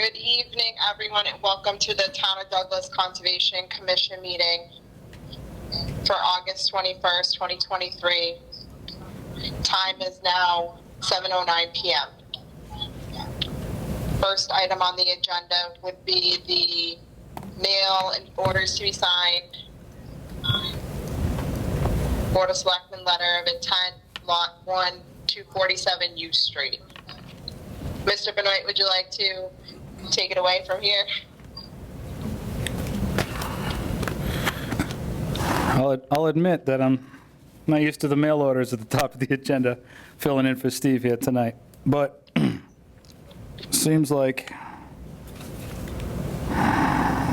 Good evening, everyone, and welcome to the Town of Douglas Conservation Commission meeting for August 21st, 2023. Time is now 7:09 p.m. First item on the agenda would be the mail and orders to be signed. Board of Selectmen letter of intent, Lot 1, 247 U Street. Mr. Benoit, would you like to take it away from here? I'll admit that I'm not used to the mail orders at the top of the agenda, filling in for Steve here tonight. But seems like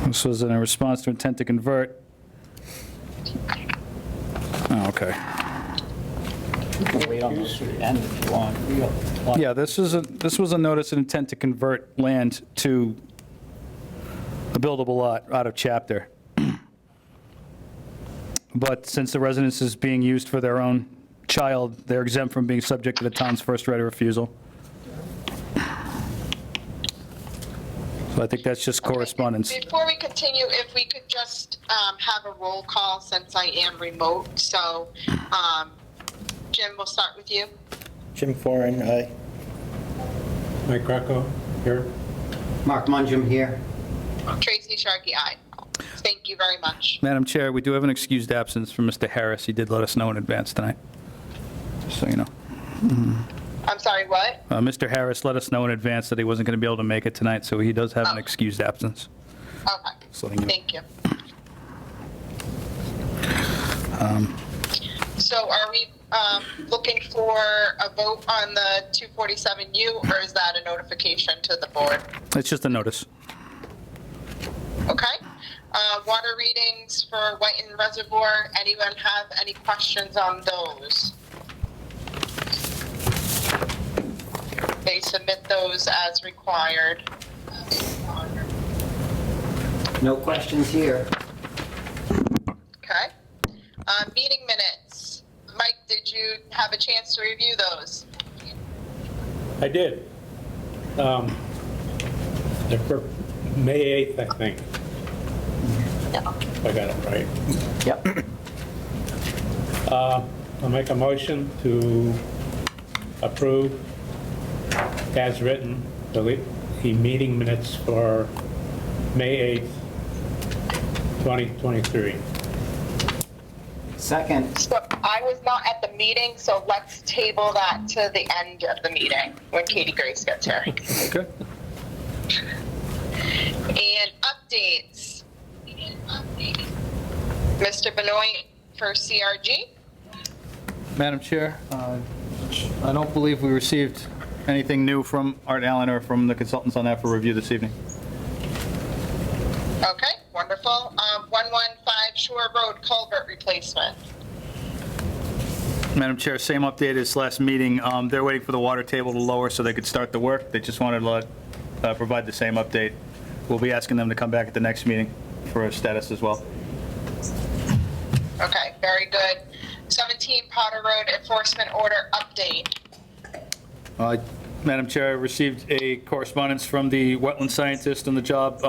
this was in a response to intent to convert. Oh, okay. Wait on this to the end if you want. Yeah, this was a notice of intent to convert land to a buildable lot out of chapter. But since the residence is being used for their own child, they're exempt from being subject to the town's first right of refusal. So I think that's just correspondence. Before we continue, if we could just have a roll call since I am remote. So, Jim, we'll start with you. Jim Foran, aye. Mike Greco, here. Mark Mungem here. Tracy Sharkey, aye. Thank you very much. Madam Chair, we do have an excused absence from Mr. Harris. He did let us know in advance tonight, just so you know. I'm sorry, what? Mr. Harris let us know in advance that he wasn't going to be able to make it tonight, so he does have an Oh. excused absence. Okay, Just letting you know. thank you. So are we looking for a vote on the 247U, or is that a notification to the board? It's just a notice. Okay. Water readings for Whiten Reservoir. Anyone have any questions on those? They submit those as required. No questions here. Okay. Meeting minutes. Mike, did you have a chance to review those? I did. They're for May 8th, I think. If I got it right. Yep. I'll make a motion to approve as written the meeting minutes for May 8th, 2023. Second. So I was not at the meeting, so let's table that to the end of the meeting when Katie Grace gets here. Okay. And updates. Mr. Benoit for CRG. Madam Chair, I don't believe we received anything new from Art Allen or from the consultants on that for review this evening. Okay, wonderful. 115 Shore Road culvert replacement. Madam Chair, same update as last meeting. They're waiting for the water table to lower so they could start the work. They just wanted to provide the same update. We'll be asking them to come back at the next meeting for a status as well. Okay, very good. 17 Potter Road enforcement order update. Madam Chair, I received a correspondence from the wetland scientist on the job.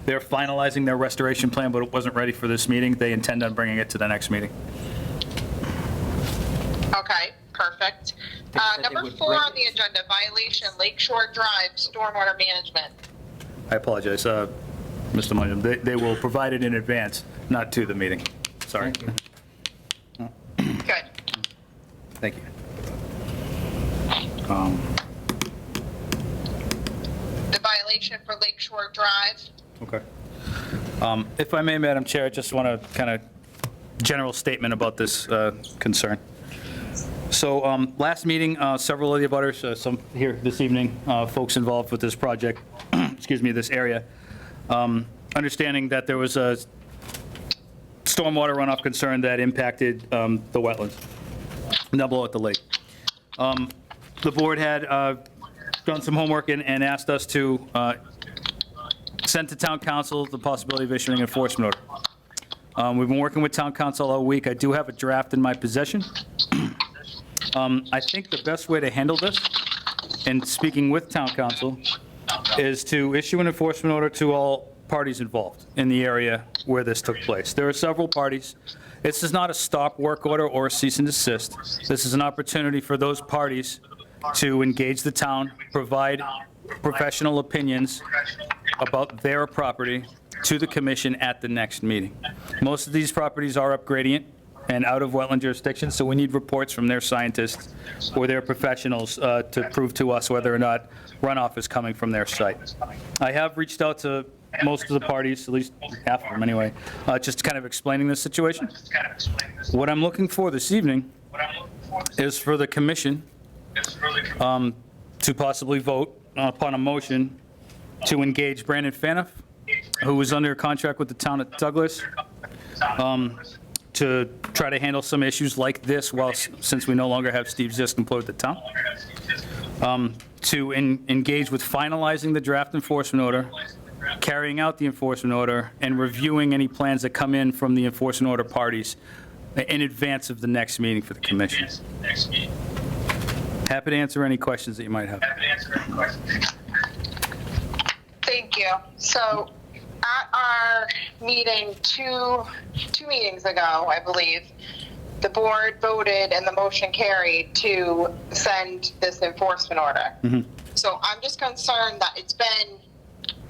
They're finalizing their restoration plan, but it wasn't ready for this meeting. They intend on bringing it to the next meeting. Okay, perfect. Number 4 on the agenda, violation Lakeshore Drive stormwater management. I apologize, Mr. Mungem. They will provide it in advance, not to the meeting. Sorry. Thank you. Good. Thank you. The violation for Lakeshore Drive. Okay. If I may, Madam Chair, I just want to kind of general statement about this concern. So last meeting, several of the abutters, some here this evening, folks involved with this project, excuse me, this area, understanding that there was a stormwater runoff concern that impacted the wetlands down below at the lake. The board had done some homework and asked us to send to town council the possibility of issuing an enforcement order. We've been working with town council all week. I do have a draft in my possession. I think the best way to handle this, and speaking with town council, is to issue an enforcement order to all parties involved in the area where this took place. There are several parties. This is not a stop work order or a cease and desist. This is an opportunity for those parties to engage the town, provide professional opinions about their property to the commission at the next meeting. Most of these properties are up gradient and out of wetland jurisdiction, so we need reports from their scientists or their professionals to prove to us whether or not runoff is coming from their site. I have reached out to most of the parties, at least half of them anyway, just kind of explaining this situation. What I'm looking for this evening is for the commission to possibly vote upon a motion to engage Brandon Fanoff, who is under contract with the town of Douglas, to try to handle some issues like this since we no longer have Steve Zisk employed with the town, to engage with finalizing the draft enforcement order, carrying out the enforcement order, and reviewing any plans that come in from the enforcement order parties in advance of the next meeting for the commission. Happy to answer any questions that you might have. Thank you. So at our meeting two meetings ago, I believe, the board voted and the motion carried to send this enforcement order. So I'm just concerned that it's been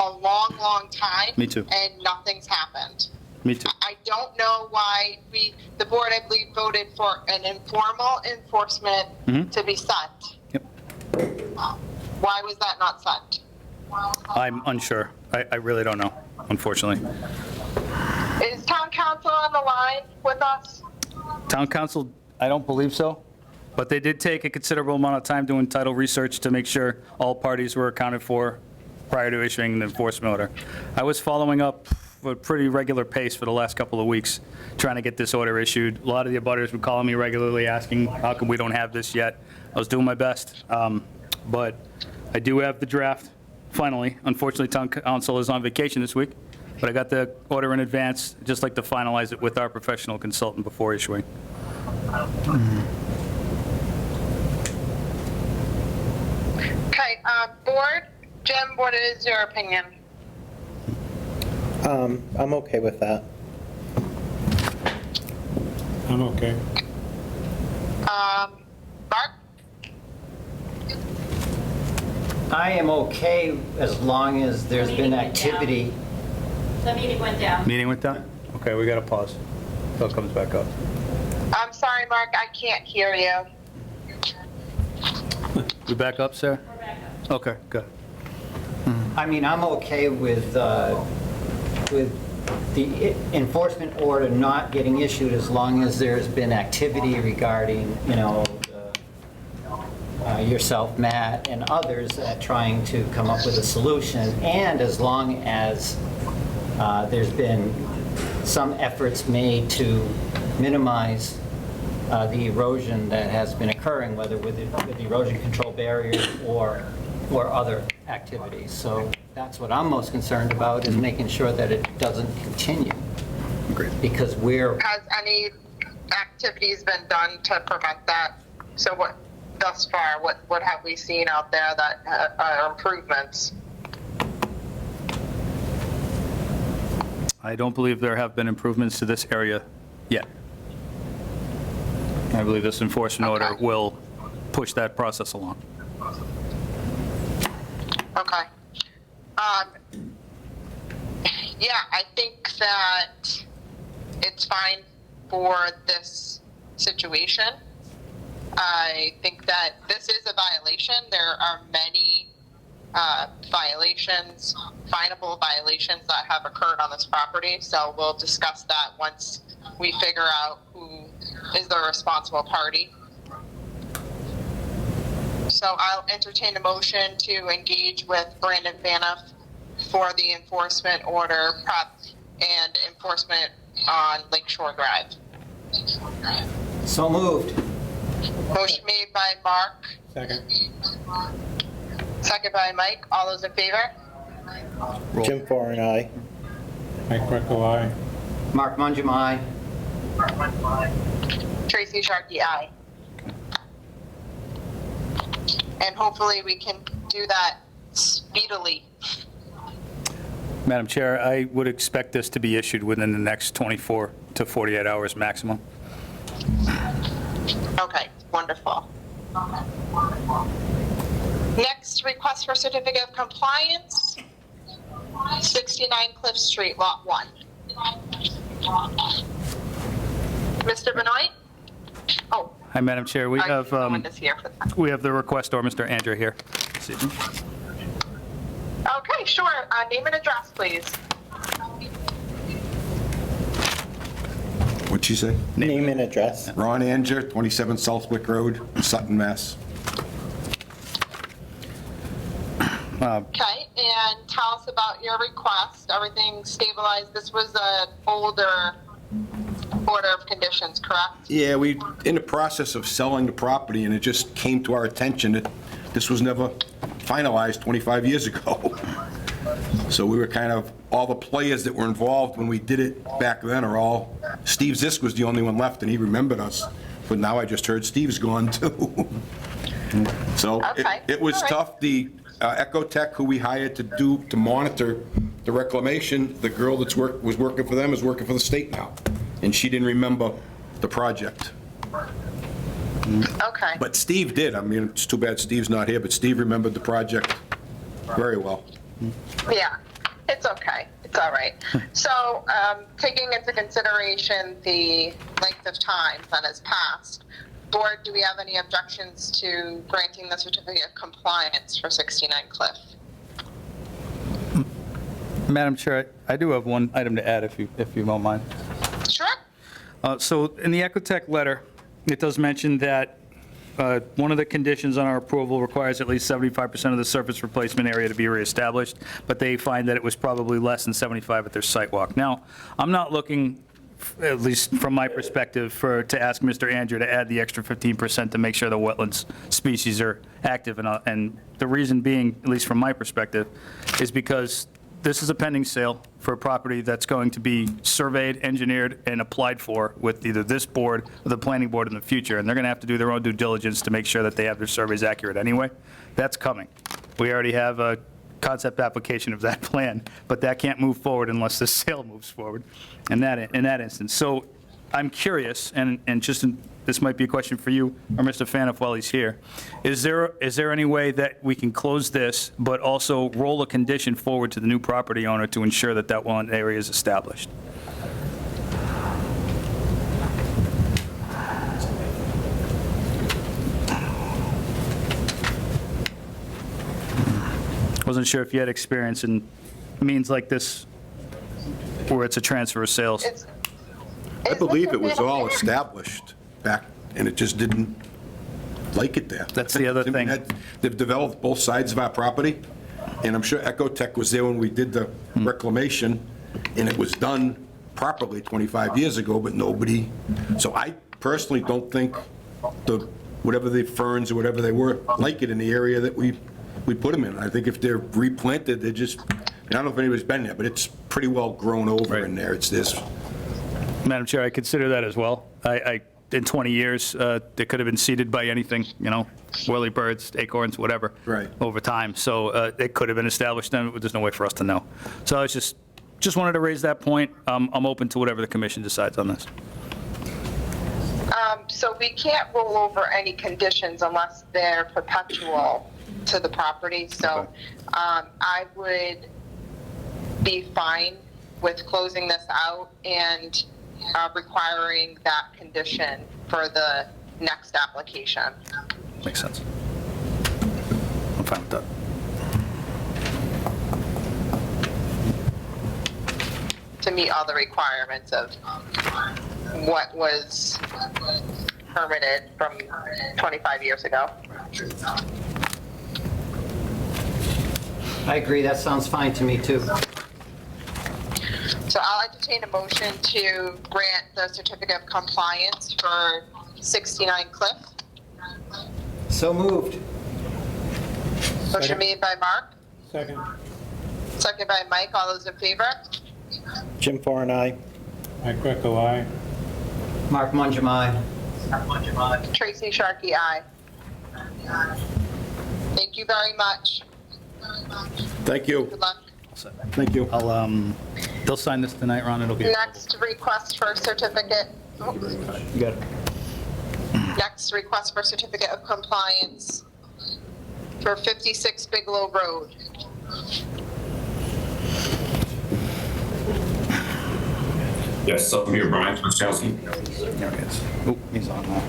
a long, long time. Me too. And nothing's happened. Me too. I don't know why the board, I believe, voted for an informal enforcement to be sent. Yep. Why was that not sent? I'm unsure. I really don't know, unfortunately. Is town council on the line with us? Town council, I don't believe so, but they did take a considerable amount of time doing title research to make sure all parties were accounted for prior to issuing the enforcement order. I was following up at a pretty regular pace for the last couple of weeks, trying to get this order issued. A lot of the abutters were calling me regularly asking, how come we don't have this yet? I was doing my best, but I do have the draft, finally. Unfortunately, town council is on vacation this week, but I got the order in advance, just like to finalize it with our professional consultant before issuing. Okay, board, Jim, what is your opinion? I'm okay with that. I'm okay. Mark? I am okay as long as there's been activity. The meeting went down. Meeting went down? Okay, we got to pause until it comes back up. I'm sorry, Mark, I can't hear you. We back up, Sarah? We're back up. Okay, good. I mean, I'm okay with the enforcement order not getting issued as long as there's been activity regarding, yourself, Matt, and others trying to come up with a solution, and as long as there's been some efforts made to minimize the erosion that has been occurring, whether with the erosion control barriers or other activities. So that's what I'm most concerned about, is making sure that it doesn't continue. Great. Because we're, Has any activities been done to prevent that? So what, thus far, what have we seen out there that are improvements? I don't believe there have been improvements to this area yet. I believe this enforcement order will push that process along. Okay. Yeah, I think that it's fine for this situation. I think that this is a violation. There are many violations, finable violations that have occurred on this property. So we'll discuss that once we figure out who is the responsible party. So I'll entertain a motion to engage with Brandon Fanoff for the enforcement order prep and enforcement on Lakeshore Drive. so moved. Motion made by Mark, Second. second by Mike. All those in favor? Jim Foran, aye. Mike Greco, aye. Mark Mungum, aye. Tracy Sharkey, aye. And hopefully we can do that speedily. Madam Chair, I would expect this to be issued within the next 24 to 48 hours maximum. Okay, wonderful. Next, request for certificate of compliance, 69 Cliff Street, Lot 1. Mr. Benoit? Oh, Hi, Madam Chair. We have, someone is here for that. we have the requestor, Mr. Andrew, here. this evening. Okay, sure. Name and address, please. What'd she say? Name and address. Ron Anger, 27 Southwick Road, Sutton, Mass. Okay, and tell us about your request. Everything stabilized. This was an older order of conditions, correct? Yeah, we, in the process of selling the property, and it just came to our attention that this was never finalized 25 years ago. So we were kind of, all the players that were involved when we did it back then are all, Steve Zisk was the only one left, and he remembered us. But now I just heard Steve's gone, too. So Okay, it was all right. tough. The Ecotech, who we hired to monitor the reclamation, the girl was working for them is working for the state now, and she didn't remember the project. Okay. But Steve did. I mean, it's too bad Steve's not here, but Steve remembered the project very well. Yeah, it's okay. It's all right. So, taking into consideration the length of time that has passed, Board, do we have any objections to granting the certificate of compliance for 69 Cliff? Madam Chair, I do have one item to add, if you don't mind. Sure. So in the Ecotech letter, it does mention that one of the conditions on our approval requires at least 75% of the surface replacement area to be reestablished, but they find that it was probably less than 75 at their site walk. Now, I'm not looking, at least from my perspective, to ask Mr. Andrew to add the extra 15% to make sure the wetlands species are active. And the reason being, at least from my perspective, is because this is a pending sale for a property that's going to be surveyed, engineered, and applied for with either this board or the planning board in the future. And they're going to have to do their own due diligence to make sure that they have their surveys accurate anyway. That's coming. We already have a concept application of that plan, but that can't move forward unless the sale moves forward in that instance. So I'm curious, and this might be a question for you or Mr. Faniff while he's here. Is there any way that we can close this, but also roll a condition forward to the new property owner to ensure that that one area is established? Wasn't sure if you had experience in means like this where it's a transfer of sales. I believe it was all established back, and it just didn't like it there. That's the other thing. They've developed both sides of our property, and I'm sure Ecotech was there when we did the reclamation, and it was done properly 25 years ago, but nobody, so I personally don't think whatever the ferns or whatever they were, like it in the area that we put them in. I think if they're replanted, they're just, I don't know if anybody's been there, but it's pretty well grown over in there. It's this. Madam Chair, I consider that as well. In 20 years, they could have been seeded by anything, whirly birds, acorns, whatever. Right. Over time. So it could have been established then, but there's no way for us to know. So I was just wanted to raise that point. I'm open to whatever the commission decides on this. So we can't roll over any conditions unless they're perpetual to the property. So I would be fine with closing this out and requiring that condition for the next application. Makes sense. I'm fine with that. To meet all the requirements of what was permitted from 25 years ago. I agree, that sounds fine to me, too. So I'll entertain a motion to grant the certificate of compliance for 69 Cliff. So moved. Motion made by Mark, Second. seconded by Mike. All those in favor? Jim Farren, aye. Mike Greco, aye. Mark Mungem, aye. Tracy Sharkey, aye. Thank you very much. Thank you. Good luck. set. Thank you. They'll sign this tonight, Ron, it'll be. Next request for certificate. Oh. You got it. Next request for certificate of compliance for 56 Bigelow Road. Yes, I'm here, Brian Wachowski. There he is. Oh, he's on now.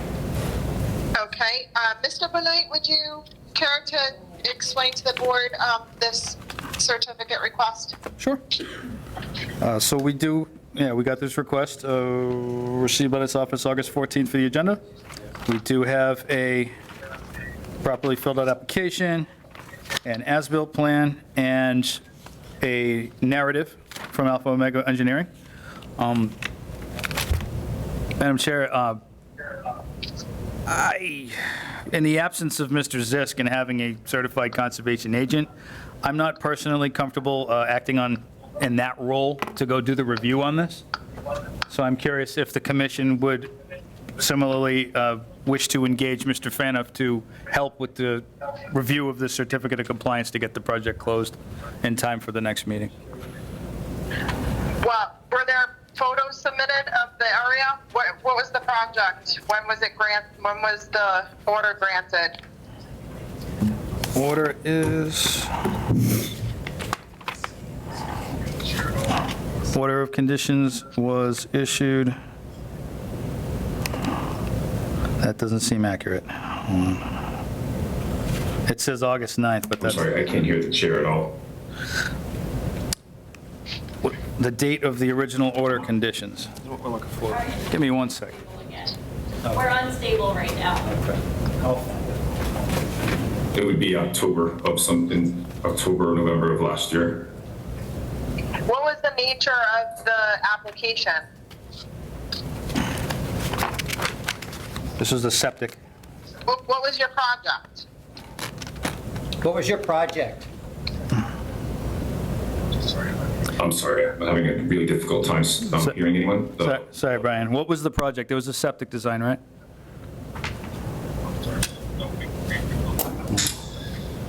Okay, Mr. Benoit, would you care to explain to the board this certificate request? Sure. So we got this request received by this office August 14th for the agenda. We do have a properly filled out application, an as-built plan, and a narrative from Alpha Omega Engineering. Madam Chair, in the absence of Mr. Zisk and having a certified conservation agent, I'm not personally comfortable acting in that role to go do the review on this. So I'm curious if the commission would similarly wish to engage Mr. Fanoff to help with the review of the certificate of compliance to get the project closed in time for the next meeting. Well, were there photos submitted of the area? What was the project? When was the order granted? Order is, order of conditions was issued. That doesn't seem accurate. It says August 9th, but I'm that's sorry, I can't hear the chair at all. the date of the original order conditions. That's what we're looking for. Give me 1 second. We're unstable right now. It would be October or November of last year. What was the nature of the application? This is the septic. What was your project? What was your project? I'm sorry, I'm having a really difficult time hearing anyone. Sorry, Brian. What was the project? It was a septic design, right?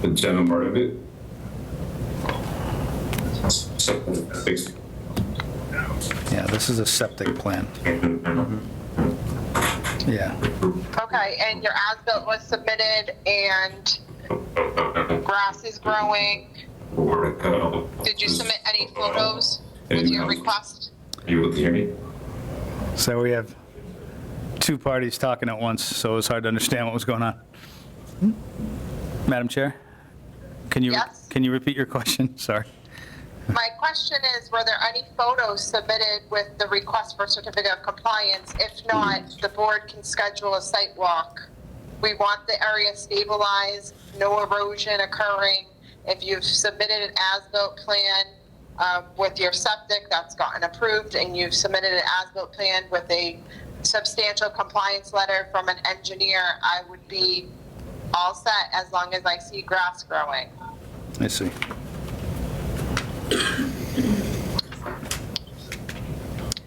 The general part of it. Yeah, this is a septic plan. Yeah. Okay, and your as-built was submitted and grass is growing. Did you submit any photos with your request? Are you able to hear me? So we have two parties talking at once, so it was hard to understand what was going on. Madam Chair, can you Yes? can you repeat your question? Sorry. My question is, were there any photos submitted with the request for certificate of compliance? If not, the board can schedule a site walk. We want the area stabilized, no erosion occurring. If you've submitted an as-built plan with your septic, that's gotten approved, and you've submitted an as-built plan with a substantial compliance letter from an engineer, I would be all set as long as I see grass growing. I see.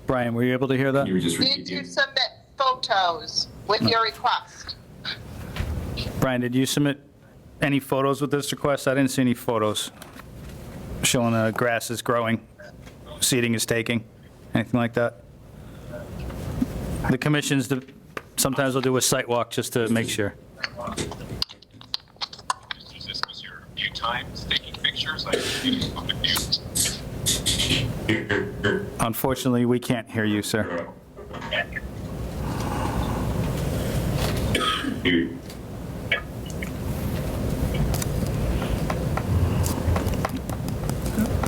Brian, were you able to hear that? You were just Did repeating you it. submit photos with your request? Brian, did you submit any photos with this request? I didn't see any photos showing the grass is growing, seeding is taking, anything like that. The commissions, sometimes will do a site walk just to make sure. This was your view times, taking pictures, like public view. Unfortunately, we can't hear you, sir.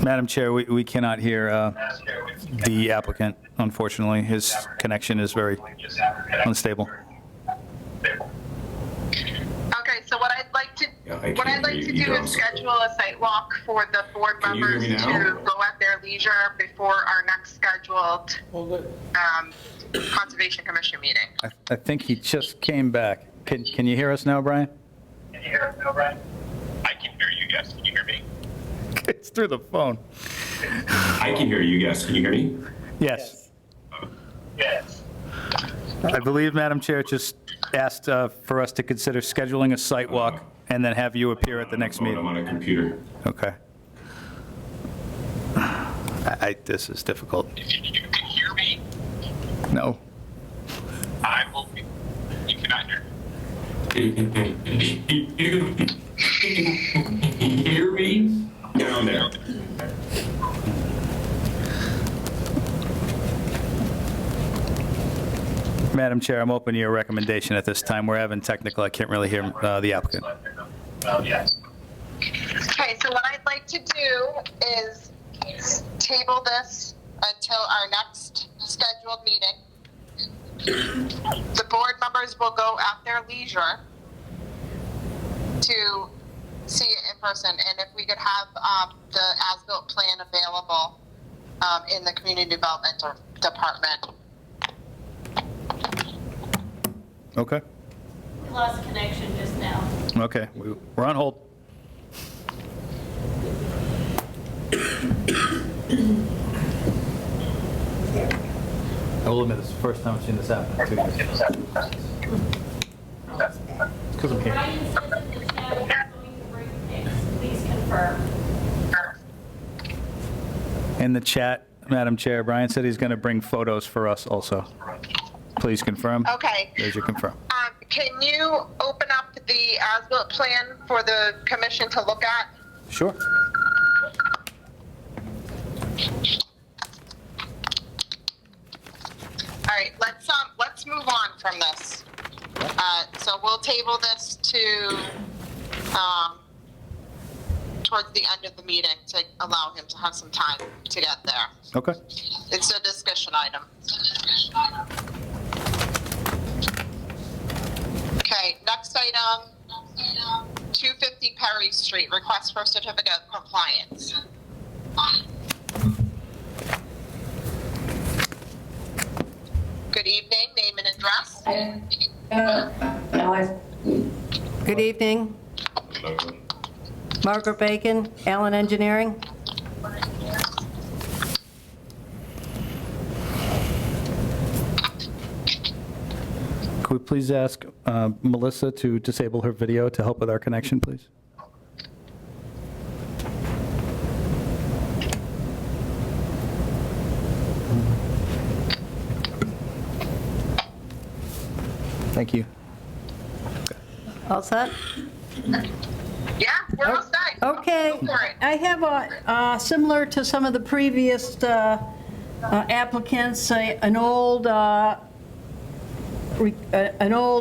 Madam Chair, we cannot hear the applicant, unfortunately. His connection is very unstable. Okay, so what I'd like to, Yeah, I what I'd can't like hear to you do either. is schedule a site walk for the board Can you hear members me now? to go at their leisure before our next scheduled Conservation Commission meeting. I think he just came back. Can you hear us now, Brian? Can you hear me, Brian? I can hear you, yes. Can you hear me? It's through the phone. I can hear you, yes. Can you hear me? Yes. Yes. I believe Madam Chair just asked for us to consider scheduling a site walk and then have you appear at the next I'm meeting. on a computer. Okay. This is difficult. If you can hear me, No. I will, you cannot hear. Hear me? Down there. Madam Chair, I'm open to your recommendation at this time. We're having technical, I can't really hear the applicant. Okay, so what I'd like to do is table this until our next scheduled meeting. The board members will go at their leisure to see it in person, and if we could have the as-built plan available in the community development department. Okay, We lost connection just now. okay, we're on hold. I will admit, it's the first time I've seen this happen in 2 years. Because I'm here. Brian says in the chat he's going to bring pics. Please confirm. In the chat, Madam Chair, Brian said he's going to bring photos for us also. Please confirm. Okay. There's your confirm. Can you open up the as-built plan for the commission to look at? Sure. All right, let's move on from this. So we'll table this to towards the end of the meeting to allow him to have some time to get there. Okay. It's a discussion item. Okay, next item, 250 Perry Street, request for certificate of compliance. Good evening, name and address. Good evening. Margaret Bacon, Allen Engineering. Could we please ask Melissa to disable her video to help with our connection, please? Thank you. All set? Yeah, we're all set. Okay. Go for it. I have a, similar to some of the previous applicants, an old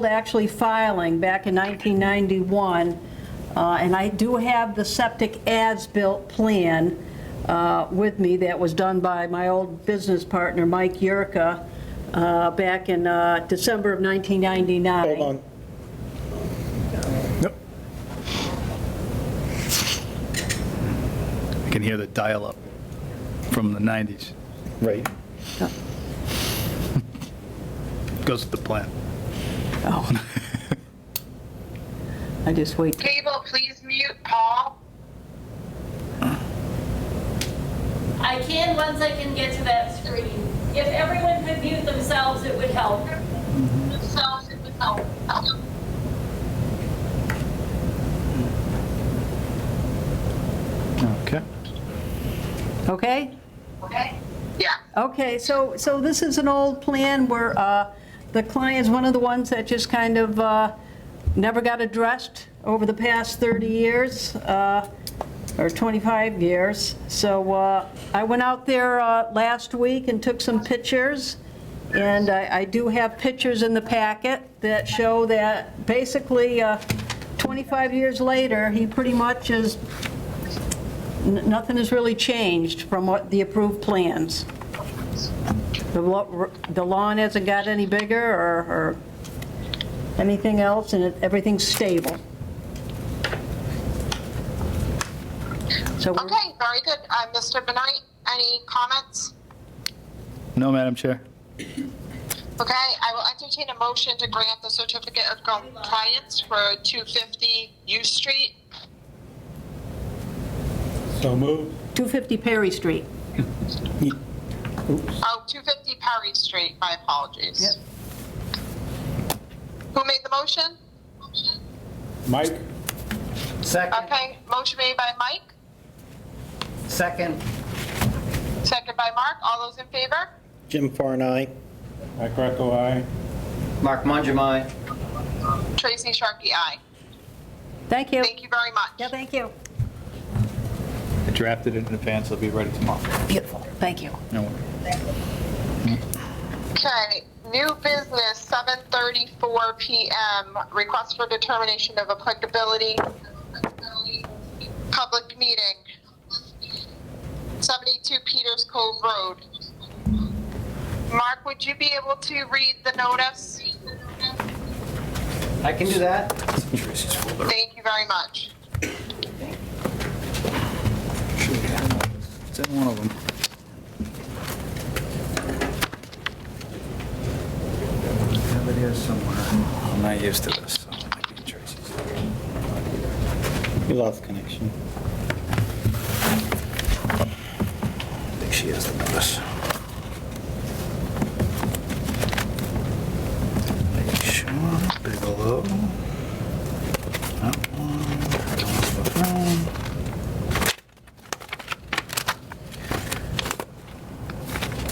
actually filing back in 1991, and I do have the septic as-built plan with me that was done by my old business partner, Mike Yurka, back in December of 1999. Hold on. Yep. I can hear the dial-up from the 90s. Right. Goes with the plan. Oh. I just wait. Table, please mute Paul. I can once I can get to that screen. If everyone could mute themselves, it would help. Okay. Okay? Okay. Yeah. Okay, so this is an old plan where the client's one of the ones that just kind of never got addressed over the past 30 years, or 25 years. So I went out there last week and took some pictures, and I do have pictures in the packet that show that basically 25 years later, he pretty much is, nothing has really changed from what the approved plans. The lawn hasn't got any bigger or anything else, and everything's stable. So Okay, very good. Mr. Benoit, any comments? No, Madam Chair. Okay, I will entertain a motion to grant the certificate of compliance for 250 U Street. So moved. 250 Perry Street. Oh, 250 Perry Street, my apologies. Who made the motion? Mike? Second. Okay, motion made by Mike, Second. Second by Mark. All those in favor? Jim Farn, aye. Mike Greco, aye. Mark Mangum, aye. Tracy Sharkey, aye. Thank you. Thank you very much. Yeah, thank you. I drafted it in advance, it'll be ready tomorrow. Beautiful, thank you. No worries. Okay, new business, 7:34 PM, request for determination of applicability, public meeting, 72 Peters Cove Road. Mark, would you be able to read the notice? I can do that. Thank you very much. It's in one of them. Have it here somewhere. I'm not used to this, so it might be Tracy's. We lost connection. I think she has the notice. Make sure, Bigelow. That one,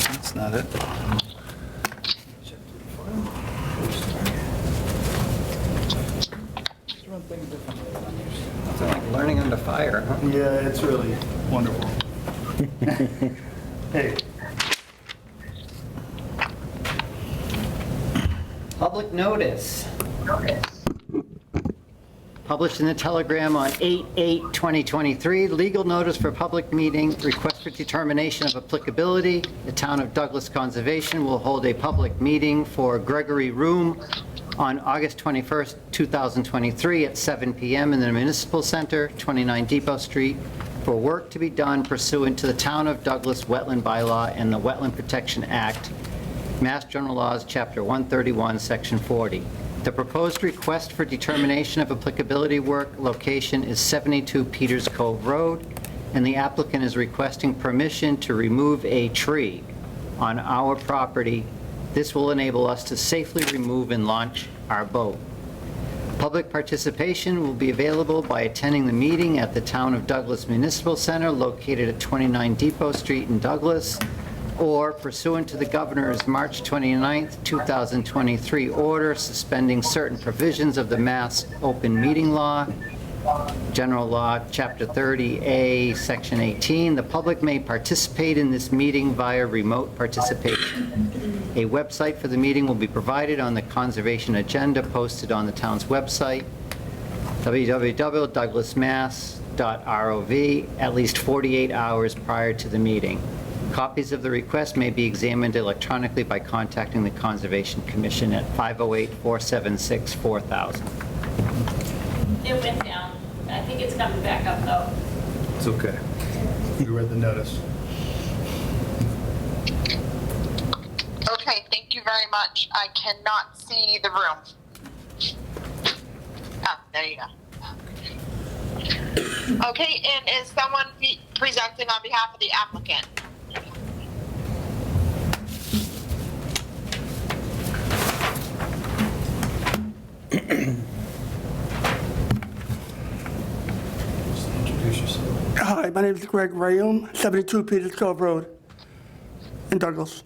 that's not it. Nothing like learning under fire, huh? Yeah, it's really wonderful. Hey. Public notice. Published in the Telegram on 8/8/2023, legal notice for public meeting, request for determination of applicability. The Town of Douglas Conservation will hold a public meeting for Gregory Room on August 21st, 2023 at 7 PM in the Municipal Center, 29 Depot Street, for work to be done pursuant to the Town of Douglas Wetland Bylaw and the Wetland Protection Act, Mass General Laws, Chapter 131, Section 40. The proposed request for determination of applicability work location is 72 Peters Cove Road, and the applicant is requesting permission to remove a tree on our property. This will enable us to safely remove and launch our boat. Public participation will be available by attending the meeting at the Town of Douglas Municipal Center located at 29 Depot Street in Douglas, or pursuant to the Governor's March 29th, 2023 order suspending certain provisions of the Mass Open Meeting Law, General Law, Chapter 30A, Section 18. The public may participate in this meeting via remote participation. A website for the meeting will be provided on the conservation agenda posted on the town's website, www.douglasmass.rov, at least 48 hours prior to the meeting. Copies of the request may be examined electronically by contacting the Conservation Commission at 508-476-4000. It went down. I think it's coming back up though. It's okay. You read the notice. Okay, thank you very much. I cannot see the room. Oh, there you go. Okay, and is someone presenting on behalf of the applicant? Hi, my name is Greg Rayum, 72 Peters Cove Road in Douglas.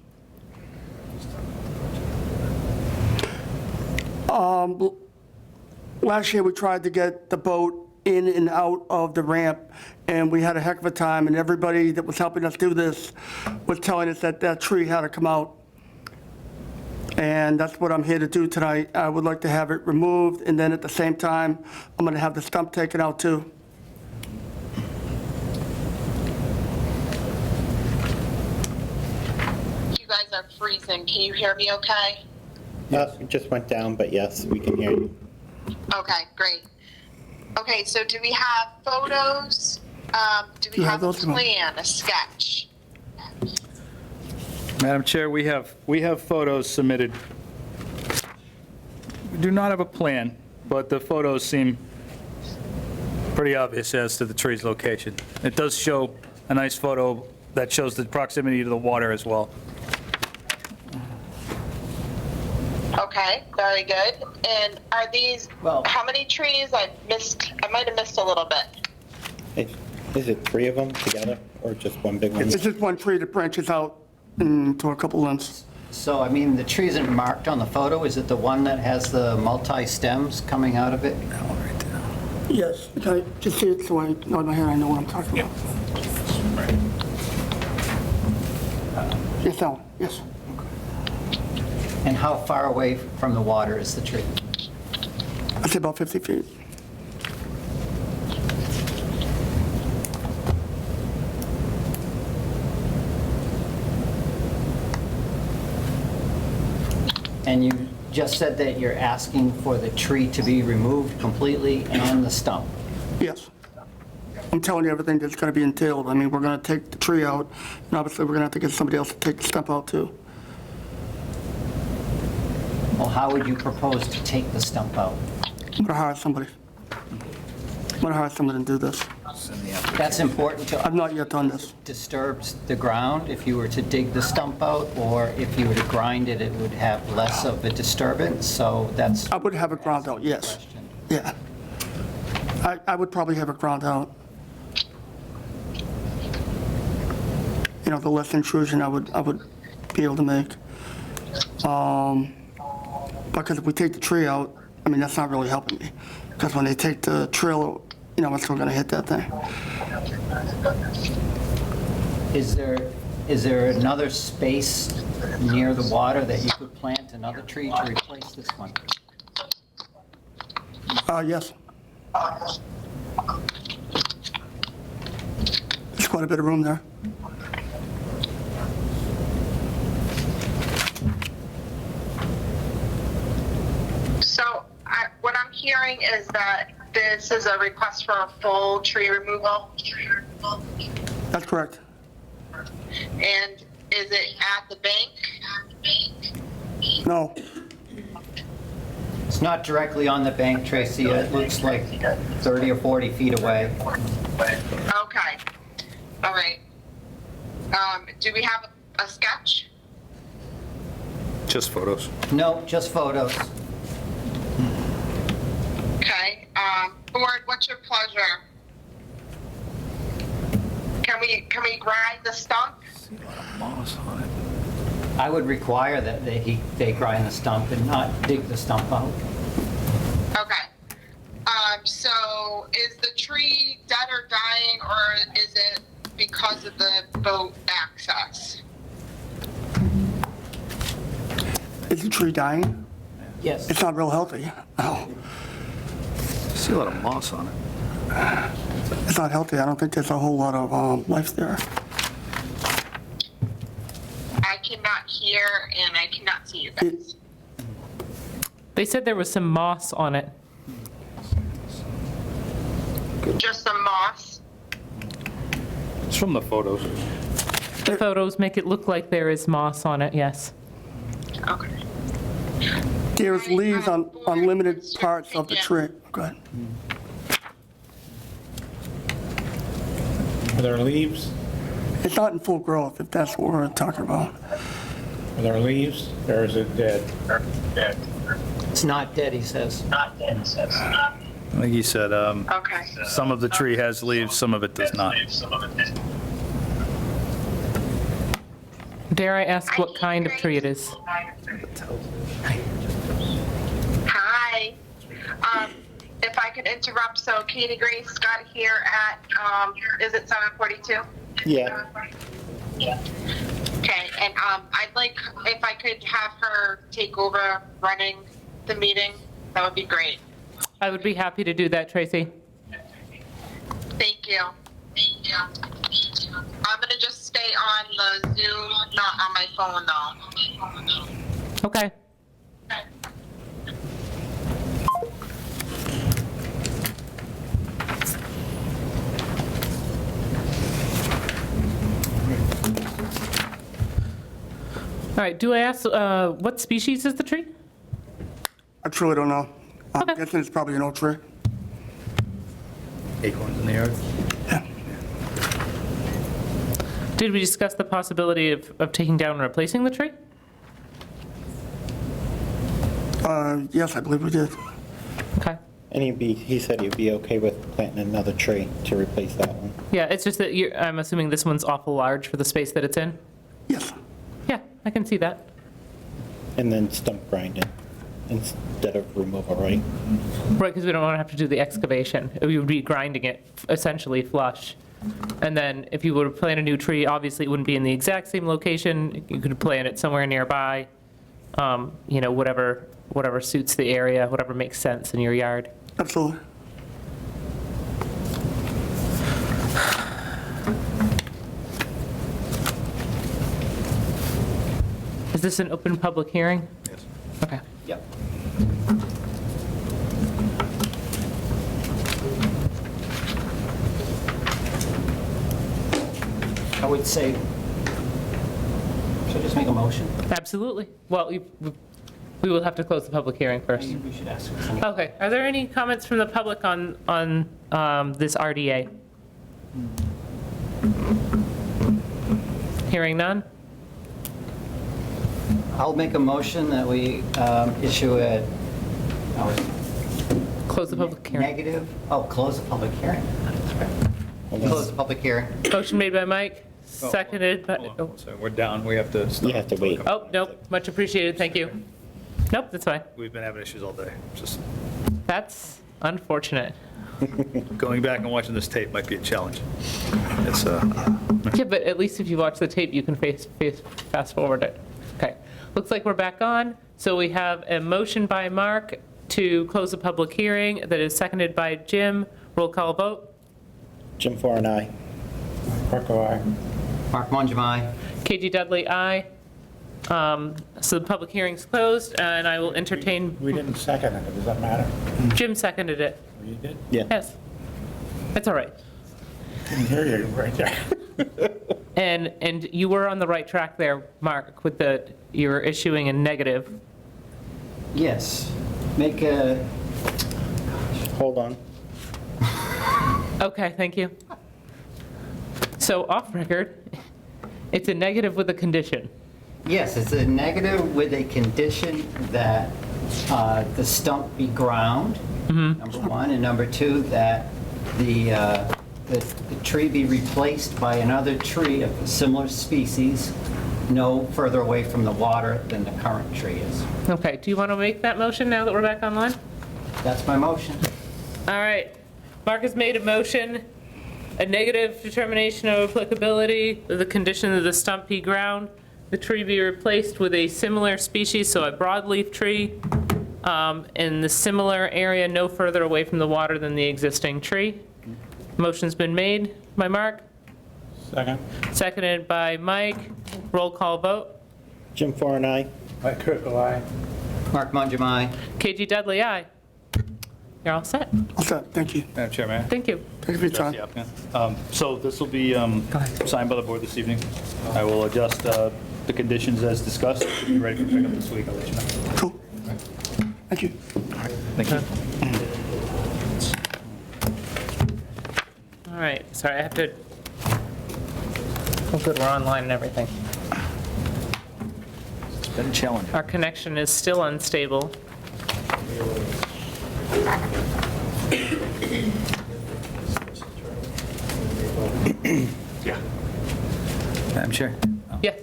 Last year we tried to get the boat in and out of the ramp, and we had a heck of a time, and everybody that was helping us do this was telling us that that tree had to come out. And that's what I'm here to do tonight. I would like to have it removed, and then at the same time, I'm going to have the stump taken out too. You guys are freezing. Can you hear me okay? It just went down, but yes, we can hear you. Okay, great. Okay, so do we have photos? Do we have a plan, a sketch? Madam Chair, we have photos submitted. We do not have a plan, but the photos seem pretty obvious as to the tree's location. It does show a nice photo that shows the proximity to the water as well. Okay, very good. And are these, Well- how many trees? I might have missed a little bit. Is it 3 of them together? or just one big one? It's just one tree that branches out into a couple limbs. So, I mean, the tree isn't marked on the photo. Is it the one that has the multi-stems coming out of it? Yes, I just see it so I know in my head I know what I'm talking about. Yes, that one, yes. And how far away from the water is the tree? I'd say about 50 feet. And you just said that you're asking for the tree to be removed completely and the stump. Yes. I'm telling you everything that's going to be entailed. I mean, we're going to take the tree out, and obviously we're going to have to get somebody else to take the stump out too. Well, how would you propose to take the stump out? I'm going to hire somebody. I'm going to hire somebody to do this. That's important to I've not yet done this. disturbs the ground if you were to dig the stump out, or if you were to grind it, it would have less of a disturbance, so that's. I would have it ground out, yes. Yeah. I would probably have it ground out. You know, the less intrusion I would be able to make. Because if we take the tree out, I mean, that's not really helping me. Because when they take the trail, you know, it's still gonna hit that thing. Is there another space near the water that you could plant another tree to replace this one? Yes. There's quite a bit of room there. So what I'm hearing is that this is a request for a full tree removal. That's correct. And is it at the bank? No, It's not directly on the bank, Tracy. It looks like 30 or 40 feet away. Okay. All right. Do we have a sketch? Just photos. No, just photos. Okay. Board, what's your pleasure? Can we grind the stump? I would require that they grind the stump and not dig the stump out. Okay. So is the tree dead or dying, or is it because of the boat access? is the tree dying? Yes. It's not real healthy. Oh, See a lot of moss on it. it's not healthy. I don't think there's a whole lot of life there. I cannot hear and I cannot see you guys. They said there was some moss on it. Just some moss. It's from the photos. The photos make it look like there is moss on it, yes. Okay. There's leaves on limited parts of the tree. Go ahead. Are there leaves? It's not in full growth, if that's what we're talking about. Are there leaves, or is it dead? It's not dead, he says. I think he said Okay. some of the tree has leaves, some of it does not. Dare I ask what kind of tree it is? Hi. If I could interrupt, so Katie Grace got here at, is it 7:42? Yeah. Okay, and I'd like, if I could have her take over running the meeting, that would be great. I would be happy to do that, Tracy. Thank you. I'm gonna just stay on the Zoom, not on my phone though. Okay. All right, do I ask, what species is the tree? I truly don't know. I'm Okay. guessing it's probably an oak tree. Acorns in the yard. Did we discuss the possibility of taking down and replacing the tree? Yes, I believe we did. Okay. And he said he'd be okay with planting another tree to replace that one. Yeah, it's just that I'm assuming this one's awful large for the space that it's in? Yes. Yeah, I can see that. And then stump grinding instead of removal, right? Right, because we don't want to have to do the excavation. We would be grinding it essentially flush. And then if you were to plant a new tree, obviously it wouldn't be in the exact same location. You could plant it somewhere nearby, whatever suits the area, whatever makes sense in your yard. Absolutely. Is this an open public hearing? Yes. Okay. Yep. I would say, should I just make a motion? Absolutely. Well, we will have to close the public hearing first. We should ask for some. Okay, are there any comments from the public on this RDA? Hearing none? I'll make a motion that we issue a Close the public hearing. negative, close the public hearing. Close the public hearing. Motion made by Mike, seconded by, oh, So we're down, we have to stop. You have to wait. oh, nope, much appreciated, thank you. Nope, that's fine. We've been having issues all day. Just That's unfortunate. going back and watching this tape might be a challenge. It's, Yeah, but at least if you watch the tape, you can fast forward it. Okay, looks like we're back on. So we have a motion by Mark to close the public hearing that is seconded by Jim. Roll call vote. Jim Farr and I. Buckle eye. Mark Mongem, aye. KG Dudley, aye. So the public hearing's closed, and I will entertain, We didn't second it, does that matter? Jim seconded it. You did? Yeah. Yes. That's all right. Didn't hear you right there. And you were on the right track there, Mark, with you were issuing a negative. Yes. Make a, Hold on. Okay, thank you. So off record, it's a negative with a condition. yes, it's a negative with a condition that the stump be ground, number one, and number two, that the tree be replaced by another tree of a similar species, no further away from the water than the current tree is. Okay, do you want to make that motion now that we're back online? That's my motion. All right, Mark has made a motion, a negative determination of applicability, with the condition that the stump be ground, the tree be replaced with a similar species, so a broadleaf tree, in the similar area no further away from the water than the existing tree. Motion's been made by Mark, Second. seconded by Mike. Roll call vote. Jim Farr and I. Mike Buckle eye. Mark Mongem, aye. KG Dudley, aye. You're all set. Okay, thank you. Madam Chair, may I? Thank you. Thank you for your Address time. the applicant? So this will be signed by the board this evening. I will adjust the conditions as discussed. Should be ready for pickup this week, I'll let you know. Cool. Thank you. Thank you. All right, sorry, I have to, oh good, we're online and everything. It's been challenging. Our connection is still unstable. Yeah. Madam Chair? Yes.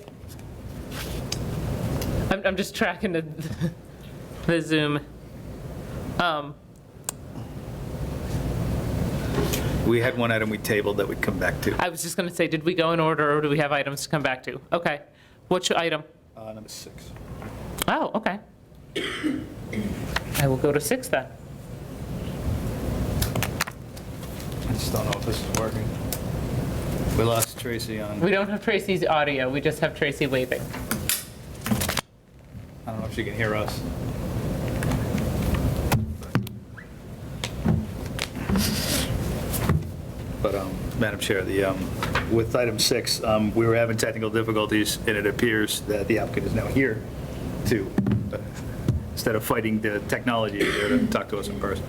I'm just tracking the Zoom. We had one item we tabled that we'd come back to. I was just going to say, did we go in order or do we have items to come back to? Okay. Which item? Number 6. Oh, okay. I will go to 6 then. I just don't know if this is working. We lost Tracy on, We don't have Tracy's audio, we just have Tracy waving. I don't know if she can hear us. But, Madam Chair, with item 6, we were having technical difficulties, and it appears that the applicant is now here to, instead of fighting the technology, they're to talk to us in person.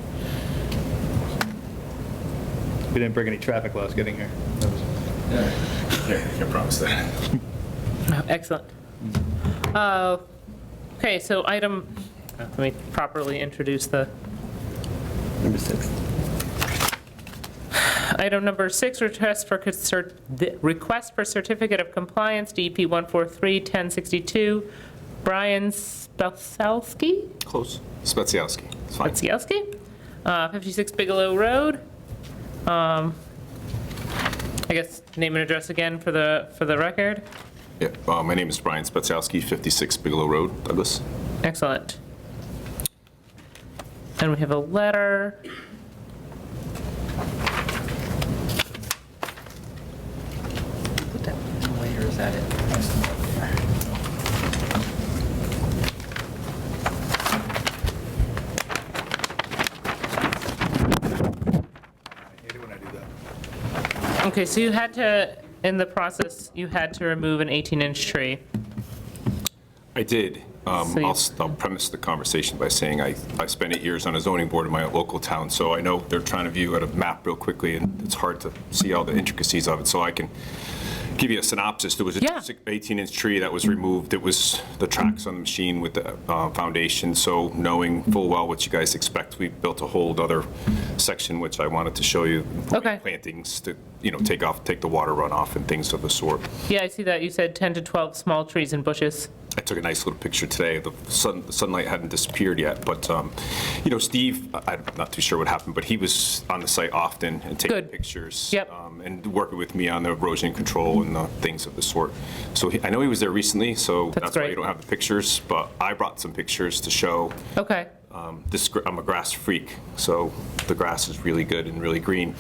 We didn't break any traffic laws getting here. Yeah, I can promise that. Oh, excellent. Okay, so let me properly introduce the Number 6. Item number 6, request for certificate of compliance, DEP 143-1062, Brian Spelsalski? Close. Spetsiowski. It's fine. Spetsiowski, 56 Bigelow Road. I guess name and address again for the record. Yeah, my name is Brian Spetsiowski, 56 Bigelow Road, Douglas. Excellent. And we have a letter. Later, is that it? Okay, so you had to, in the process, you had to remove an 18-inch tree. I did. I'll premise the conversation by saying I spent 8 years on a zoning board in my local town, so I know they're trying to view at a map real quickly, and it's hard to see all the intricacies of it, so I can give you a synopsis. There was a 18-inch tree that was removed. It was the tracks on the machine with the foundation, so knowing full well what you guys expect, we built a whole other section, which I wanted to show you. Okay. Plantings to, take the water runoff and things of the sort. Yeah, I see that. You said 10 to 12 small trees and bushes. I took a nice little picture today. The sunlight hadn't disappeared yet, but Steve, I'm not too sure what happened, but he was on the site often and taking pictures. Yep. And working with me on the erosion control and the things of the sort. So I know he was there recently, so that's why you don't have the pictures, but I brought some pictures to show. Okay. I'm a grass freak, so the grass is really good and really green.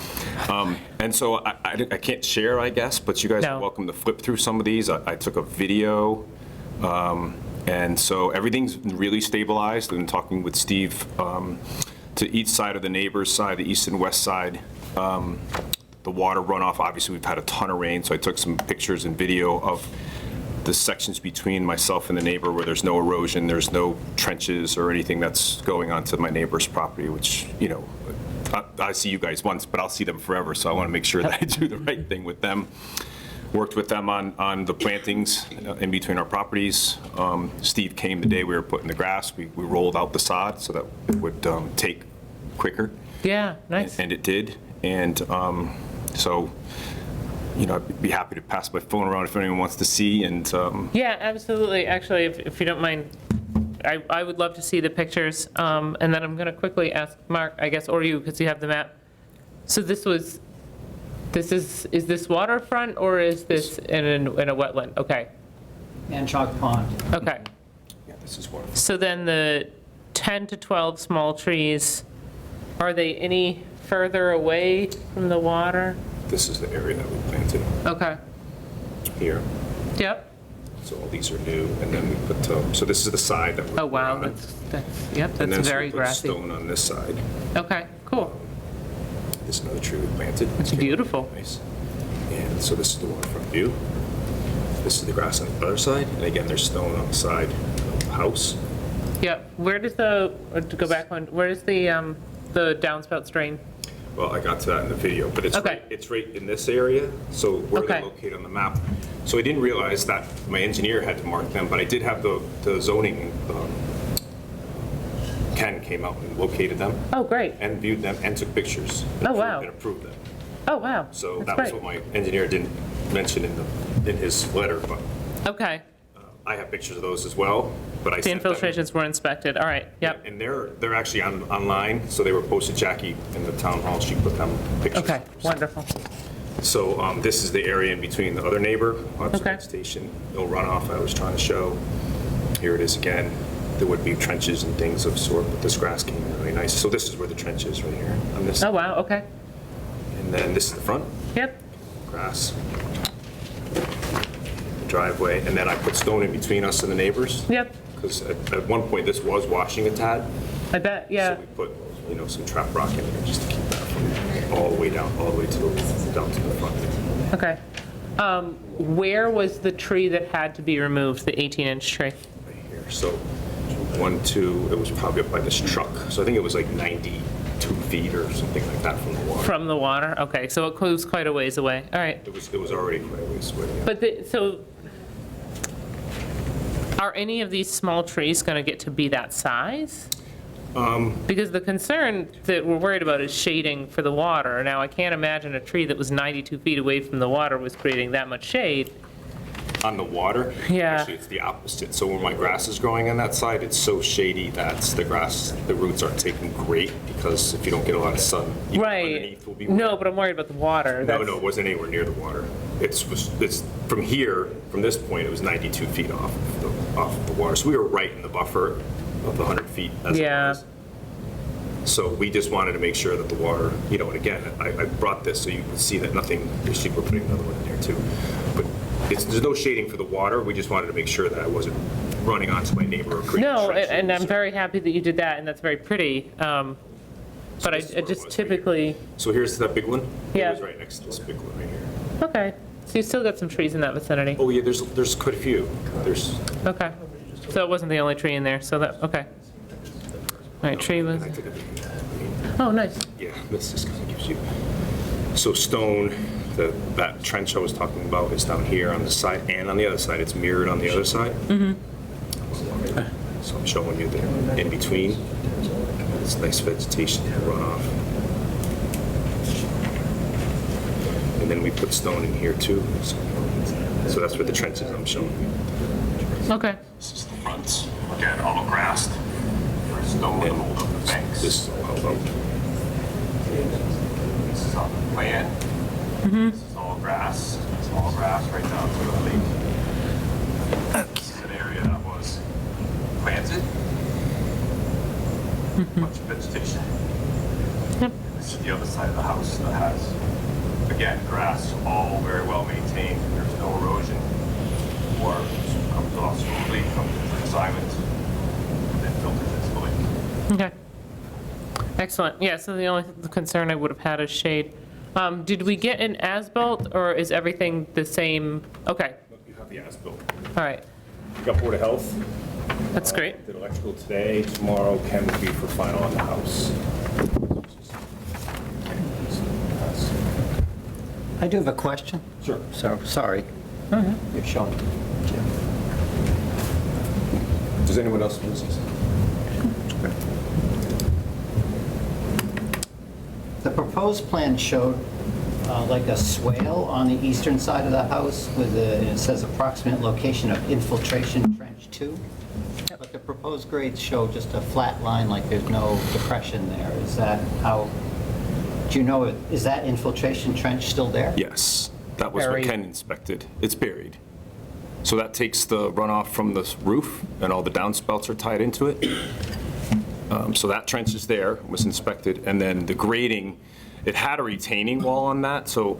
And so I can't share, I guess, but you guys are welcome to flip through some of these. I took a video. And so everything's really stabilized, and talking with Steve, to each side of the neighbor's side, the east and west side, the water runoff, obviously we've had a ton of rain, so I took some pictures and video of the sections between myself and the neighbor where there's no erosion, there's no trenches or anything that's going onto my neighbor's property, which, I see you guys once, but I'll see them forever, so I want to make sure that I do the right thing with them. Worked with them on the plantings in between our properties. Steve came the day we were putting the grass. We rolled out the sod so that it would take quicker. Yeah, nice. And it did. And so, I'd be happy to pass my phone around if anyone wants to see. And yeah, absolutely. Actually, if you don't mind, I would love to see the pictures. And then I'm going to quickly ask Mark, I guess, or you, because you have the map. So is this waterfront or is this in a wetland? Okay. And Chalk Pond. Okay. Yeah, this is waterfront. So then the 10 to 12 small trees, are they any further away from the water? This is the area that we planted. Okay. Here. Yep. So all these are new, and then we put, so this is the side that we're Oh, wow. on. That's very grassy. Stone on this side. Okay, cool. This is another tree we planted. It's beautiful. Nice. And so this is the waterfront view. This is the grass on the other side, and again, there's stone on the side of the house. Yep. Where does to go back one, where is the downspout drain? Well, I got to that in the video, but it's right in this area, so where they're located on the map. So I didn't realize that my engineer had to mark them, but I did have the zoning, Ken came out and located them. Oh, great. And viewed them and took pictures. Oh, wow. And approved them. Oh, wow. So That's that was great. what my engineer didn't mention in his letter, but Okay. I have pictures of those as well, but I The sent them. infiltrations were inspected. All right. Yep. And they're actually online, so they were posted. Jackie in the town hall, she put them pictures. Okay. Wonderful. So this is the area in between the other neighbor, Okay. station, no runoff I was trying to show. Here it is again. There would be trenches and things of sort, but this grass came in really nice. So this is where the trench is right here on this. Oh, wow. Okay. And then this is the front. Yep. Grass. Driveway, and then I put stone in between us and the neighbors. Yep. Because at one point this was washing a tad. I bet. Yeah. So we put, some trap rock in there just to keep that from all the way down, all the way down to the front. Okay. Where was the tree that had to be removed, the 18-inch tree? Right here. So 1, 2, it was probably up by this truck. So I think it was like 92 feet or something like that from the water. From the water? Okay, so it was quite a ways away. All right. It was already quite a ways away. Yeah. But so are any of these small trees going to get to be that size? Because the concern that we're worried about is shading for the water. Now, I can't imagine a tree that was 92 feet away from the water was creating that much shade. On the water? Yeah. Actually, it's the opposite. So where my grass is growing on that side, it's so shady that the roots aren't taking great, because if you don't get a lot of sun, even underneath will be wet. No, but I'm worried about the water. No, it wasn't anywhere near the water. It's from here, from this point, it was 92 feet off of the water. So we were right in the buffer of the 100 feet as it was. So we just wanted to make sure that the water, and again, I brought this so you can see that nothing, we're putting another one in there too. But there's no shading for the water. We just wanted to make sure that I wasn't running onto my neighbor or creating No, trenches. and I'm very happy that you did that, and that's very pretty. But I just typically, So here's that big one? Yeah. It was right next to this big one right here. okay. So you still got some trees in that vicinity? Oh, yeah, there's quite a few. Okay. So it wasn't the only tree in there, so that, okay. All right, tree was, oh, nice. Yeah, this just kind of gives you, so stone, that trench I was talking about is down here on this side and on the other side. It's mirrored on the other side. So I'm showing you there in between. This nice vegetation to run off. And then we put stone in here too. So that's where the trenches I'm showing you. Okay. This is the front. Again, all grassed. There's no one to hold up the banks. This is all held up. This is on the plan. This is all grass. It's all grass right down to the lake. This is an area that was planted. Bunch of vegetation. This is the other side of the house that has, again, grass, all very well maintained. There's no erosion. Water comes off smoothly, comes into this island, and then filters into the lake. Okay. Excellent. Yeah, so the only concern I would have had is shade. Did we get an as-built, or is everything the same? Okay, You have the as-built. all right. You got Board of Health. That's great. Did electrical today. Tomorrow, Ken will be for final on the house. I do have a question. Sure. So, sorry. You're showing. Does anyone else want to say something? The proposed plan showed like a swale on the eastern side of the house with it says approximate location of infiltration trench 2. But the proposed grades show just a flat line, like there's no depression there. Is that how, do you know, is that infiltration trench still there? Yes, that was what Buried. Ken inspected. It's buried. So that takes the runoff from the roof, and all the downspouts are tied into it. So that trench is there, was inspected, and then the grading, it had a retaining wall on that, so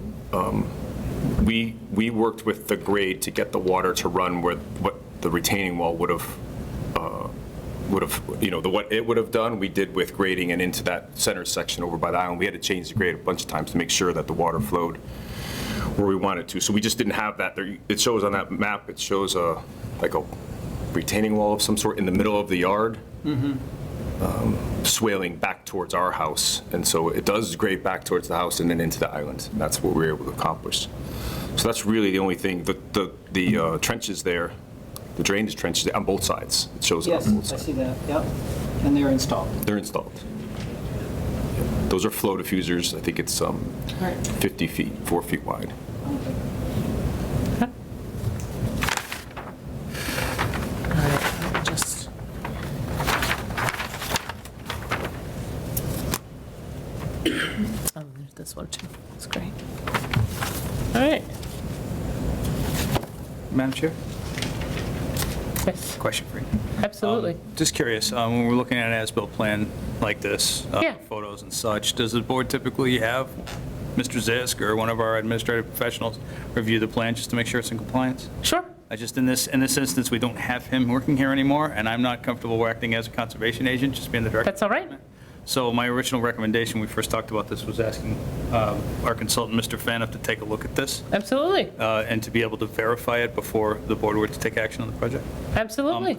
we worked with the grade to get the water to run where what the retaining wall would have, what it would have done, we did with grading and into that center section over by the island. We had to change the grade a bunch of times to make sure that the water flowed where we wanted to. So we just didn't have that there. It shows on that map, it shows like a retaining wall of some sort in the middle of the yard. Swaling back towards our house, and so it does grade back towards the house and then into the island. And that's what we were able to accomplish. So that's really the only thing. The trenches there, the drainage trenches on both sides. It shows it Yes, on both I sides. see that, yep. And they're installed. They're installed. Those are flow diffusers. I think it's 50 feet, 4 feet wide. Just. Oh, there's this one too. That's great. All right. Madam Chair, Yes, question for you. absolutely. Just curious, when we're looking at an as-built plan like this, Yeah. photos and such, does the board typically have Mr. Zisk or one of our administrative professionals review the plan just to make sure it's in compliance? Sure. I just, in this instance, we don't have him working here anymore, and I'm not comfortable acting as a conservation agent, just being the director. That's all right. So my original recommendation, when we first talked about this, was asking our consultant, Mr. Fanoff, to take a look at this Absolutely, and to be able to verify it before the board were to take action on the project. absolutely.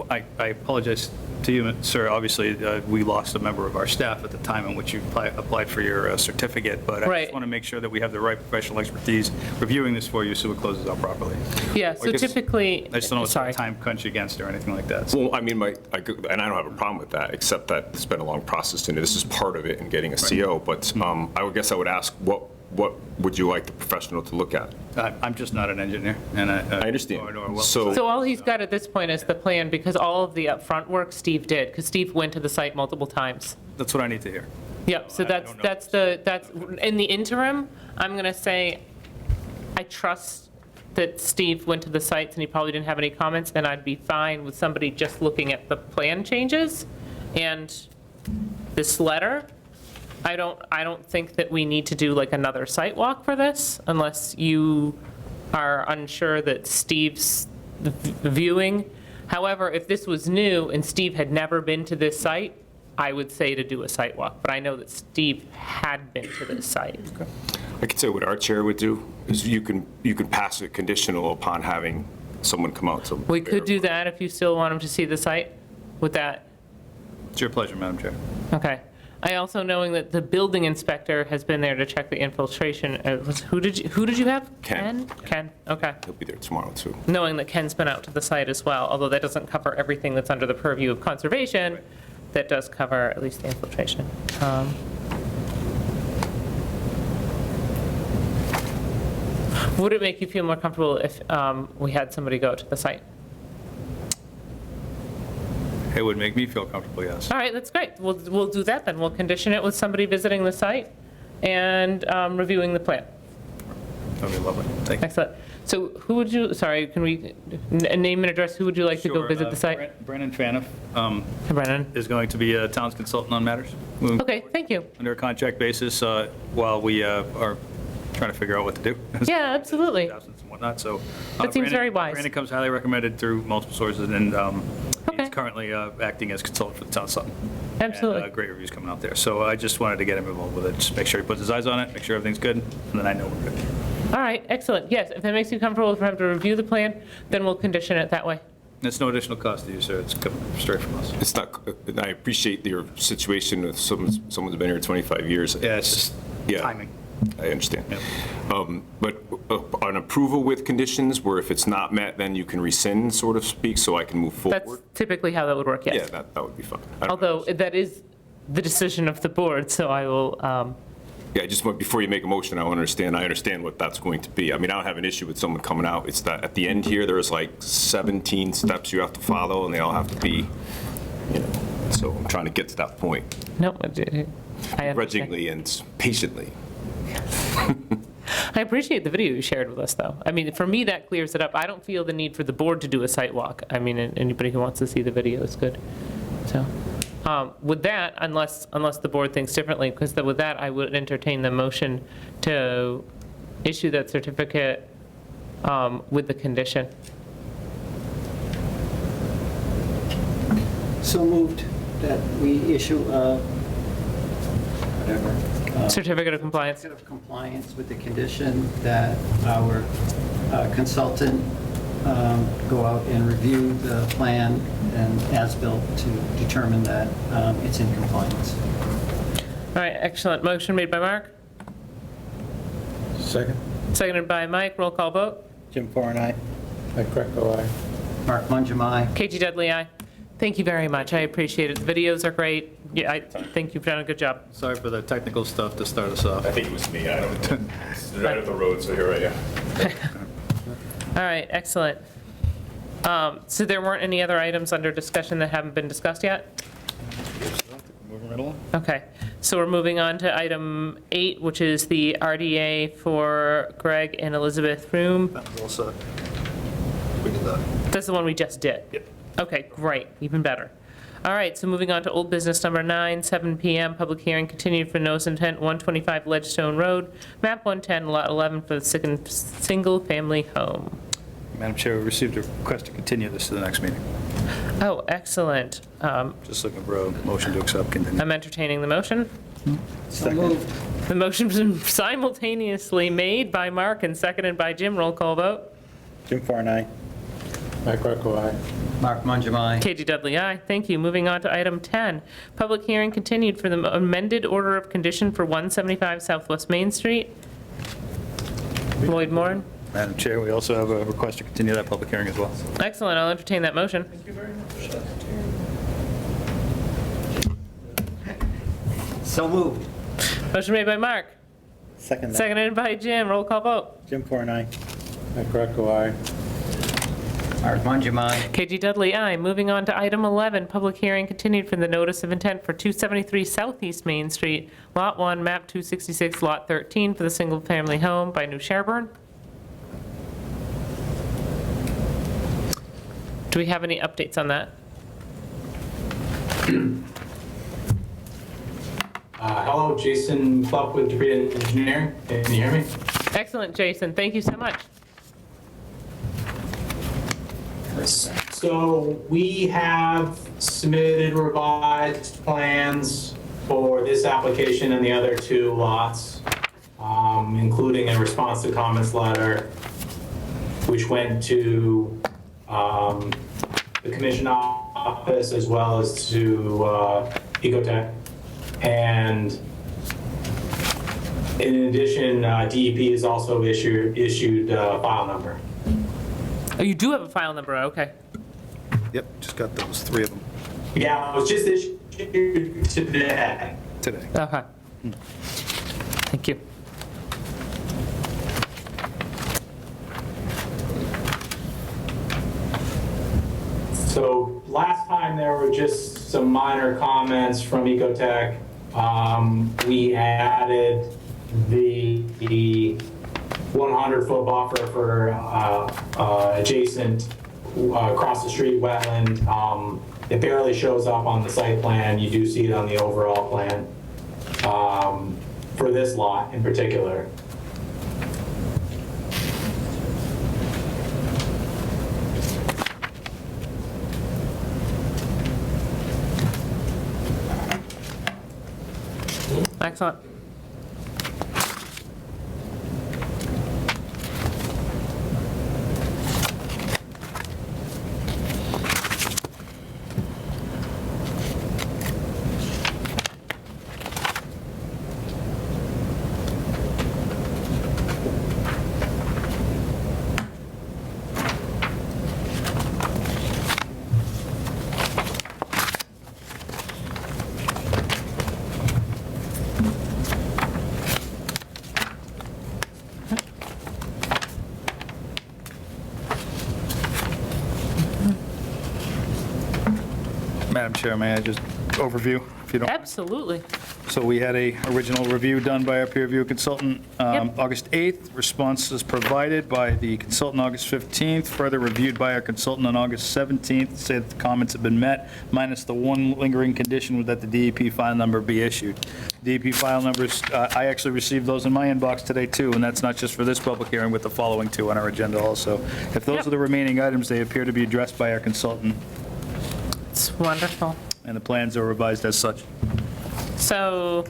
I apologize to you, sir. Obviously, we lost a member of our staff at the time in which you applied for your certificate, but I Right. just want to make sure that we have the right professional expertise reviewing this for you so it closes out properly. Yeah, so I guess- typically, I just don't know if sorry. it's a time crunch against or anything like that. Well, I mean, and I don't have a problem with that, except that it's been a long process, and this is part of it in getting a CO. But I would guess I would ask, what would you like the professional to look at? I'm just not an engineer, and I understand. nor So all he's got at this point is the plan, because all of the upfront work Steve did, because Steve went to the site multiple times. That's what I need to hear. Yep, so that's in the interim, I'm going to say, I trust that Steve went to the sites and he probably didn't have any comments, and I'd be fine with somebody just looking at the plan changes and this letter. I don't think that we need to do like another site walk for this unless you are unsure that Steve's viewing. However, if this was new and Steve had never been to this site, I would say to do a site walk, but I know that Steve had been to this site. I could say what our chair would do is you can pass it conditional upon having someone come out to. We could do that if you still want him to see the site with that. It's your pleasure, Madam Chair. Okay. I also, knowing that the building inspector has been there to check the infiltration, who did you have? Ken. Ken, okay. He'll be there tomorrow, too. Knowing that Ken's been out to the site as well, although that doesn't cover everything that's under the purview of conservation, that does cover at least the infiltration. Would it make you feel more comfortable if we had somebody go to the site? It would make me feel comfortable, yes. All right, that's great. We'll do that then. We'll condition it with somebody visiting the site and reviewing the plan. That would be lovely. Thank you. Excellent. So who would you, sorry, can we, name and address, who would you like to go Sure, visit the site? Brennan Fanoff Brennan. is going to be a town's consultant on matters. moving Okay, thank you. Under a contract basis while we are trying to figure out what to do. Yeah, absolutely. Absence and whatnot, so. That seems very wise. Brandon comes highly recommended through multiple sources, and Okay. he's currently acting as consultant for the town of Sutton. Absolutely. And great reviews coming out there. So I just wanted to get him involved with it, just make sure he puts his eyes on it, make sure everything's good, and then I know we're good. All right, excellent. Yes, if that makes you comfortable for him to review the plan, then we'll condition it that way. It's no additional cost to you, sir. It's coming straight from us. It's not, and I appreciate your situation with someone's been here 25 years. Yeah, it's just timing. I understand. Yep. But an approval with conditions, where if it's not met, then you can rescind, sort of speak, so I can move forward? That's typically how that would work, Yeah, yes. that would be fine. I don't- Although that is the decision of the board, so I will, Yeah, just before you make a motion, I understand what that's going to be. I mean, I don't have an issue with someone coming out. It's that at the end here, there's like 17 steps you have to follow, and they all have to be, so I'm trying to get to that point, no, I understand. grudgingly and patiently. I appreciate the video you shared with us, though. I mean, for me, that clears it up. I don't feel the need for the board to do a site walk. I mean, anybody who wants to see the video is good. So, with that, unless the board thinks differently, because with that, I would entertain the motion to issue that certificate with the condition. So moved that we issue a, whatever. Certificate of compliance. Certificate of compliance with the condition that our consultant go out and review the plan and as-built to determine that it's in compliance. All right, excellent. Motion made by Mark, Second. seconded by Mike. Roll call vote. Jim Foran, aye. Mike Greco, aye. Mark Mungem, aye. KG Dudley, aye. Thank you very much. I appreciate it. The videos are great. Yeah, I think you've done a good job. Sorry for the technical stuff to start us off. I think it was me. I don't, it's right up the road, so here I am. All right, excellent. So there weren't any other items under discussion that haven't been discussed yet? Moving right along. Okay, so we're moving on to item 8, which is the RDA for Greg and Elizabeth Room. Also, we did that. That's the one we just did? Yep. Okay, great, even better. All right, so moving on to old business number 9, 7 PM, public hearing continued for notice intent, 125 Ledgestone Road, map 110, lot 11 for the single-family home. Madam Chair, we received a request to continue this to the next meeting. Oh, excellent. Just looking for a motion to accept, continue. I'm entertaining the motion. So moved. The motion's been simultaneously made by Mark and seconded by Jim. Roll call vote. Jim Farn, aye. Mike Greco, aye. Mark Mangum, aye. KG Dudley, aye. Thank you. Moving on to item 10. Public hearing continued for the amended order of condition for 175 Southwest Main Street. Lloyd Moore. Madam Chair, we also have a request to continue that public hearing as well. Excellent. I'll entertain that motion. So moved. Motion made by Mark, Second that. seconded by Jim. Roll call vote. Jim Farn, aye. Mike Greco, aye. Mark Mangum, aye. KG Dudley, aye. Moving on to item 11, public hearing continued for the notice of intent for 273 Southeast Main Street, Lot 1, Map 266, Lot 13, for the single-family home by New Sherburne. Do we have any updates on that? Hello, Jason Plupp with Debris Engineering. Can you hear me? Excellent, Jason. Thank you so much. So we have submitted revised plans for this application and the other two lots, including a response to comments letter, which went to the commission office as well as to Ecotech. And in addition, DEP has also issued a file number. Oh, you do have a file number, okay. Yep, just got those, 3 of them Yeah, it was just issued today. today. Okay. Thank you. So last time there were just some minor comments from Ecotech. We added the 100-foot buffer for adjacent across the street wetland. It barely shows up on the site plan. You do see it on the overall plan for this lot in particular. Excellent. Madam Chair, may I just overview, if you don't? Absolutely. So we had a original review done by our peer review consultant Yep. August 8th. Responses provided by the consultant August 15th, further reviewed by our consultant on August 17th, say that the comments have been met, minus the one lingering condition that the DEP file number be issued. DEP file numbers, I actually received those in my inbox today too, and that's not just for this public hearing, with the following 2 on our agenda also. If those Yep. are the remaining items, they appear to be addressed by our consultant, It's wonderful. and the plans are revised as such. So,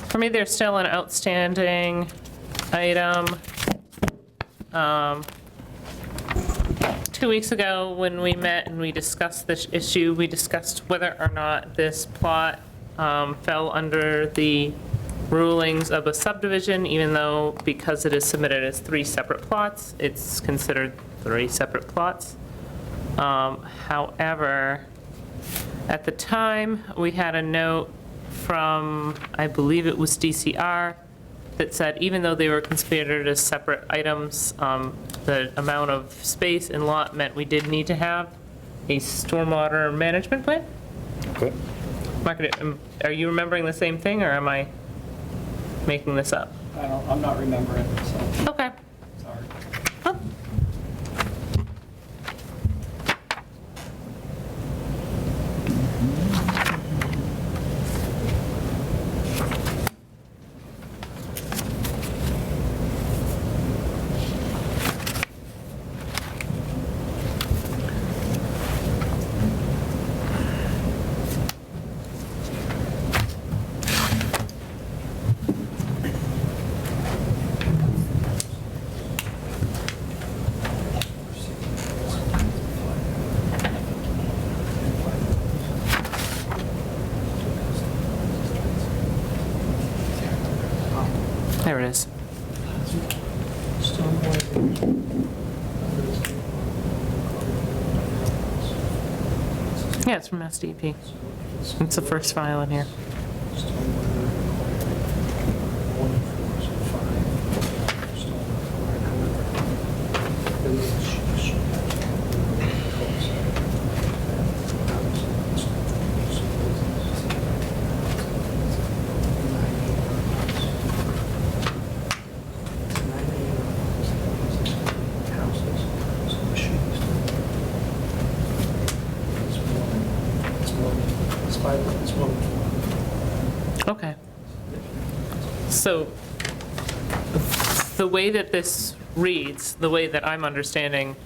for me, there's still an outstanding item. 2 weeks ago, when we met and we discussed this issue, we discussed whether or not this plot fell under the rulings of a subdivision, even though, because it is submitted as 3 separate plots, it's considered 3 separate plots. However, at the time, we had a note from, I believe it was DCR, that said even though they were considered as separate items, the amount of space and lot meant we did need to have a stormwater management plan. Okay. Margaret, are you remembering the same thing, or am I making this up? I'm not remembering, so, Okay. sorry. Oh. There it is. Yeah, it's from SDP. It's the first file in here. Okay. So the way that this reads, the way that I'm understanding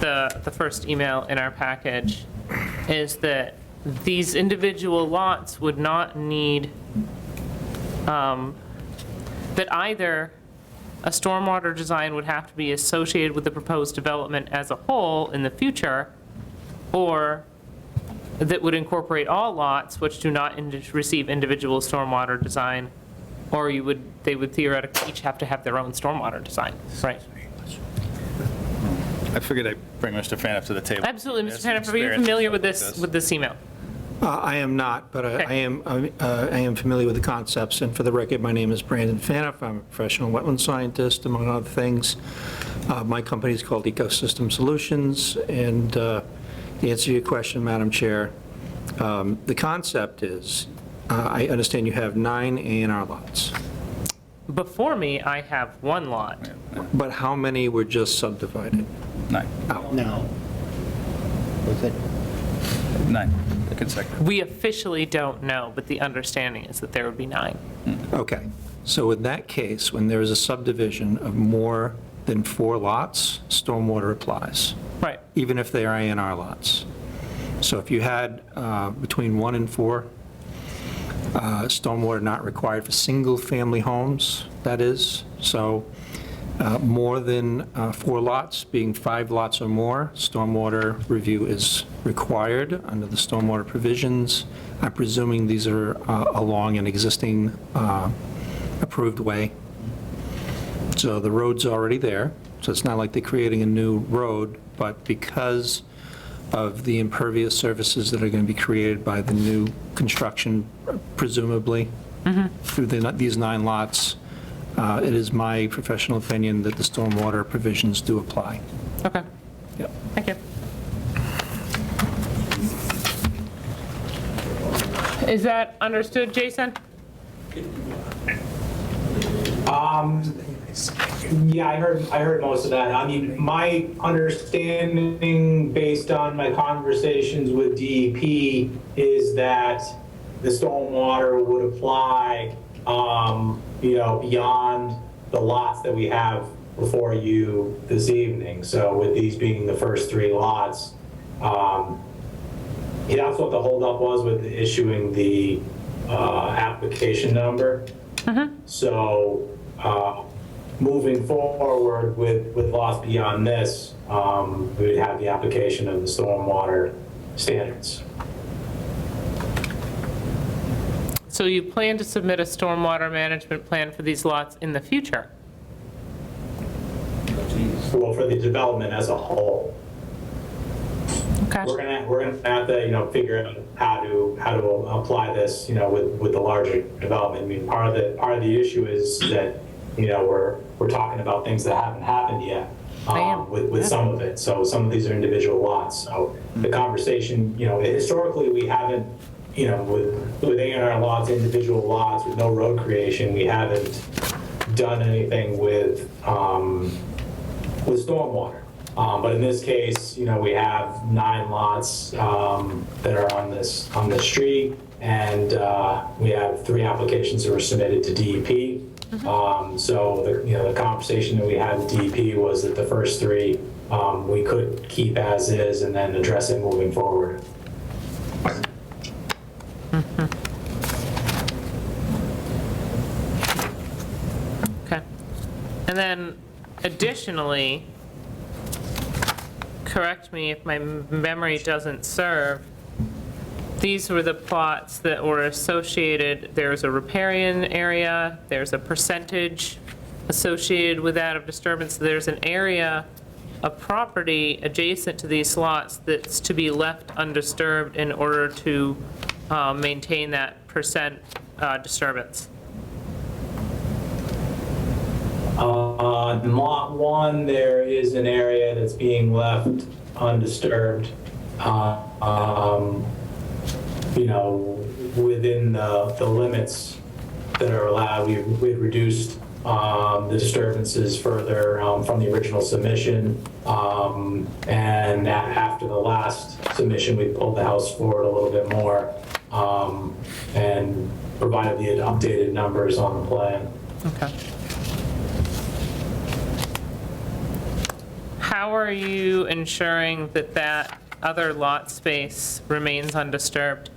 the first email in our package is that these individual lots would not need, that either a stormwater design would have to be associated with the proposed development as a whole in the future, or that would incorporate all lots which do not receive individual stormwater design, or they would theoretically each have to have their own stormwater design, right? I figured I'd bring Mr. Faniff to the table. Absolutely, He has Mr. some Faniff, are you experience familiar with like this email? I am not, but Okay. I am familiar with the concepts. And for the record, my name is Brandon Faniff. I'm a professional wetland scientist, among other things. My company is called Ecosystem Solutions. And to answer your question, Madam Chair, the concept is, I understand you have 9 A&R lots. Before me, I have one lot. But how many were just subdivided? 9. No. Was it? 9, the consecutive. We officially don't know, but the understanding is that there would be 9. Okay. So in that case, when there is a subdivision of more than 4 lots, stormwater applies. Right. Even if they are A&R lots. So if you had between 1 and 4, stormwater not required for single-family homes, that is. So more than 4 lots, being 5 lots or more, stormwater review is required under the stormwater provisions. I'm presuming these are along an existing approved way. So the road's already there, so it's not like they're creating a new road, but because of the impervious surfaces that are going to be created by the new construction, presumably, through these 9 lots, it is my professional opinion that the stormwater provisions do apply. Okay. Yep. Thank you. Is that understood, Jason? Yeah, I heard most of that. I mean, my understanding, based on my conversations with DEP, is that the stormwater would apply, beyond the lots that we have before you this evening. So with these being the first 3 lots, that's what the holdup was with issuing the application number. So moving forward with lots beyond this, we would have the application of the stormwater standards. So you plan to submit a stormwater management plan for these lots in the future? Well, for the development as a whole. Okay. We're gonna have to, figure out how to apply this, with the larger development. I mean, part of the issue is that, we're talking about things that haven't happened yet, with some of it. So some of these are individual lots. So the conversation, historically we haven't, with A&R lots, individual lots with no road creation, we haven't done anything with stormwater. But in this case, we have 9 lots that are on this street, and we have 3 applications that were submitted to DEP. So the conversation that we had with DEP was that the first 3 we could keep as is and then address it moving forward. Okay. And then additionally, correct me if my memory doesn't serve, these were the plots that were associated. There's a riparian area, there's a percentage associated with that of disturbance. There's an area of property adjacent to these lots that's to be left undisturbed in order to maintain that percent disturbance. On Lot 1, there is an area that's being left undisturbed, you know, within the limits that are allowed. We've reduced the disturbances further from the original submission. And after the last submission, we pulled the house forward a little bit more and provided the updated numbers on the plan. Okay. How are you ensuring that that other lot space remains undisturbed?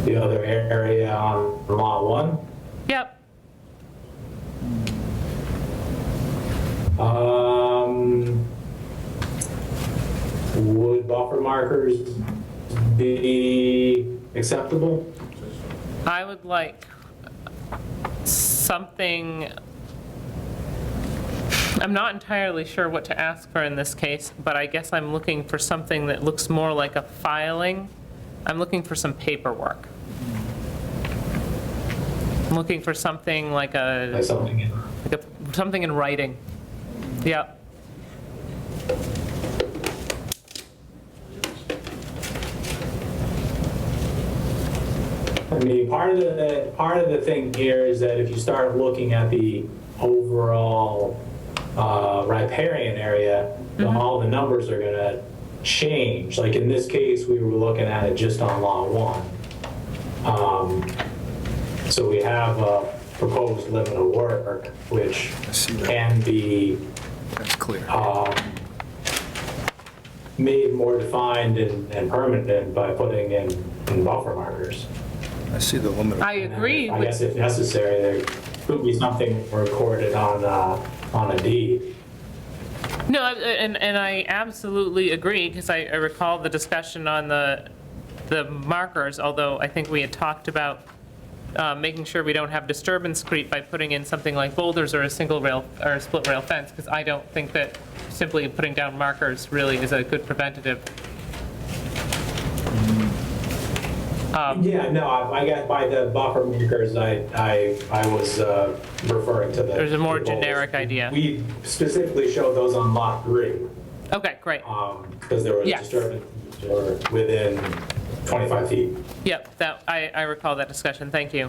The other area on Lot 1? Yep. Would buffer markers be acceptable? I would like something, I'm not entirely sure what to ask for in this case, but I guess I'm looking for something that looks more like a filing. I'm looking for some paperwork. I'm looking for something like something in writing. Yep. I mean, part of the thing here is that if you start looking at the overall riparian area, all the numbers are going to change. Like in this case, we were looking at it just on Lot 1. So we have a proposed limit of work, which can be made more defined and permanent by putting in buffer markers. I see the limit. I agree. I guess if necessary, there could be something recorded on a deed. No, and I absolutely agree, because I recall the discussion on the markers, although I think we had talked about making sure we don't have disturbance creep by putting in something like boulders or a single rail or a split rail fence, because I don't think that simply putting down markers really is a good preventative. Yeah, no, I got by the buffer markers, I was referring to the. There's a more generic idea. We specifically showed those on Lot 3. Okay, great. Because there was disturbance within 25 feet. Yep, that I recall that discussion. Thank you.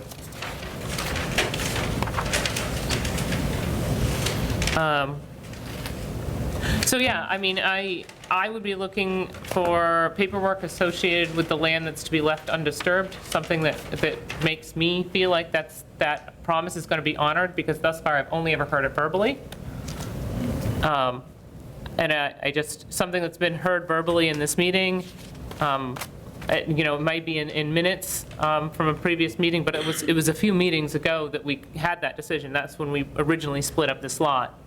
So yeah, I mean, I would be looking for paperwork associated with the land that's to be left undisturbed, something that makes me feel like that promise is going to be honored, because thus far I've only ever heard it verbally. And I just, something that's been heard verbally in this meeting, you know, it might be in minutes from a previous meeting, but it was a few meetings ago that we had that decision. That's when we originally split up this lot.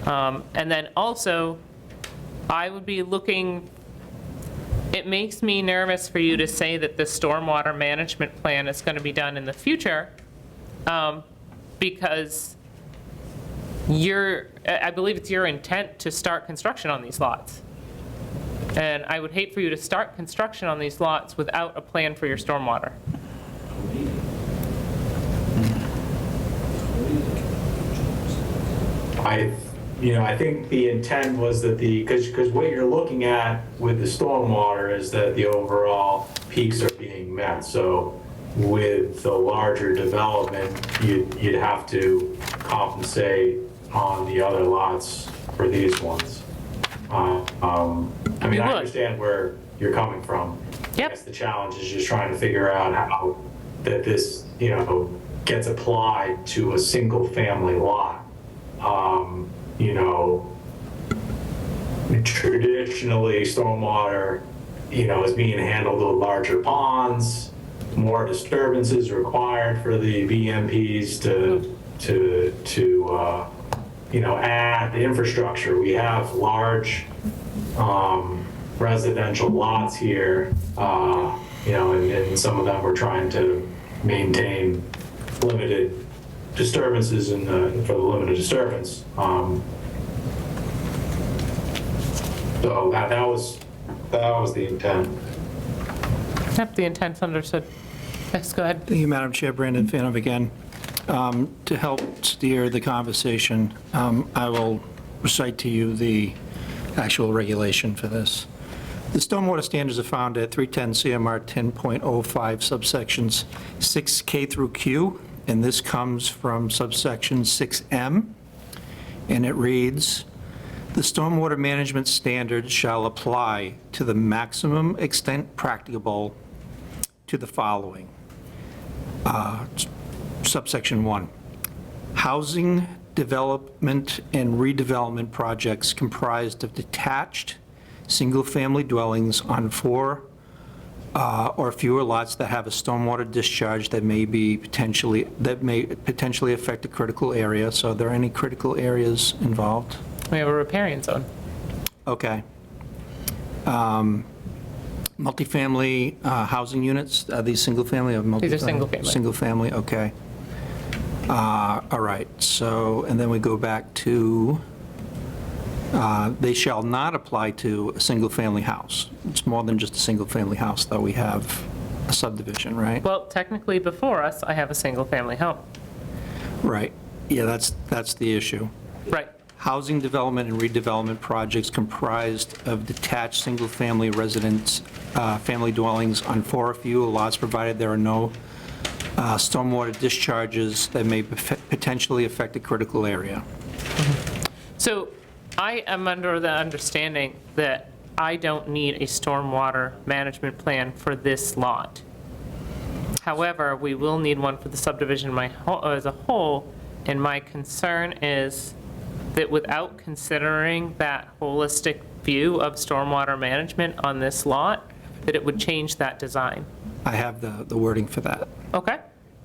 And then also, I would be looking, it makes me nervous for you to say that the stormwater management plan is going to be done in the future, because I believe it's your intent to start construction on these lots. And I would hate for you to start construction on these lots without a plan for your stormwater. I think the intent was that because what you're looking at with the stormwater is that the overall peaks are being met. So with the larger development, you'd have to compensate on the other lots for these ones. I mean, I understand where you're coming from. Yep. I guess the challenge is just trying to figure out how that this, gets applied to a single family lot. Traditionally stormwater, is being handled with larger ponds, more disturbances required for the BMPs to add the infrastructure. We have large residential lots here, and some of them we're trying to maintain limited disturbances for the limited disturbance. So that was the intent. Yep, the intent's understood. Yes, go ahead. Thank you, Madam Chair. Brandon Fanoff again. To help steer the conversation, I will recite to you the actual regulation for this. The stormwater standards are found at 310 CMR 10.05 subsections 6K through Q, and this comes from subsection 6M, and it reads, "The stormwater management standards shall apply to the maximum extent practicable to the following." Subsection 1, housing development and redevelopment projects comprised of detached single-family dwellings on 4 or fewer lots that have a stormwater discharge that may potentially affect a critical area. So are there any critical areas involved? We have a riparian zone. Okay. Multifamily housing units, are these single-family or multifamily? These are single-family. Single-family, okay. All right, so, and then we go back to, they shall not apply to a single-family house. It's more than just a single-family house, though. We have a subdivision, right? Well, technically, before us, I have a single-family home. Right, yeah, that's the issue. Right. Housing development and redevelopment projects comprised of detached single-family residence, family dwellings on 4 or fewer lots, provided there are no stormwater discharges that may potentially affect a critical area. So I am under the understanding that I don't need a stormwater management plan for this lot. However, we will need one for the subdivision as a whole, and my concern is that without considering that holistic view of stormwater management on this lot, that it would change that design. I have the wording for that. Okay.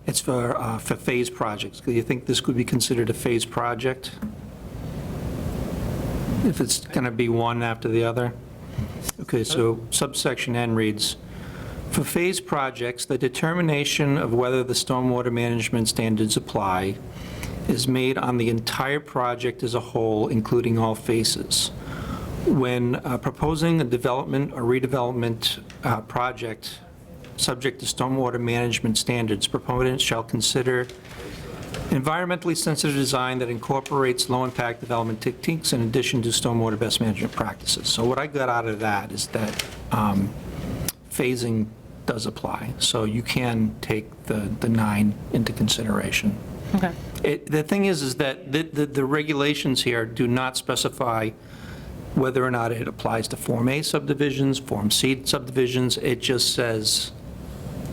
It's for phase projects. Do you think this could be considered a phase project? If it's going to be one after the other? Okay, so subsection N reads, "For phase projects, the determination of whether the stormwater management standards apply is made on the entire project as a whole, including all phases. When proposing a development or redevelopment project subject to stormwater management standards, proponents shall consider environmentally sensitive design that incorporates low-impact development techniques in addition to stormwater best management practices." So what I got out of that is that phasing does apply, so you can take the 9 into consideration. Okay. The thing is that the regulations here do not specify whether or not it applies to Form A subdivisions, Form C subdivisions. It just says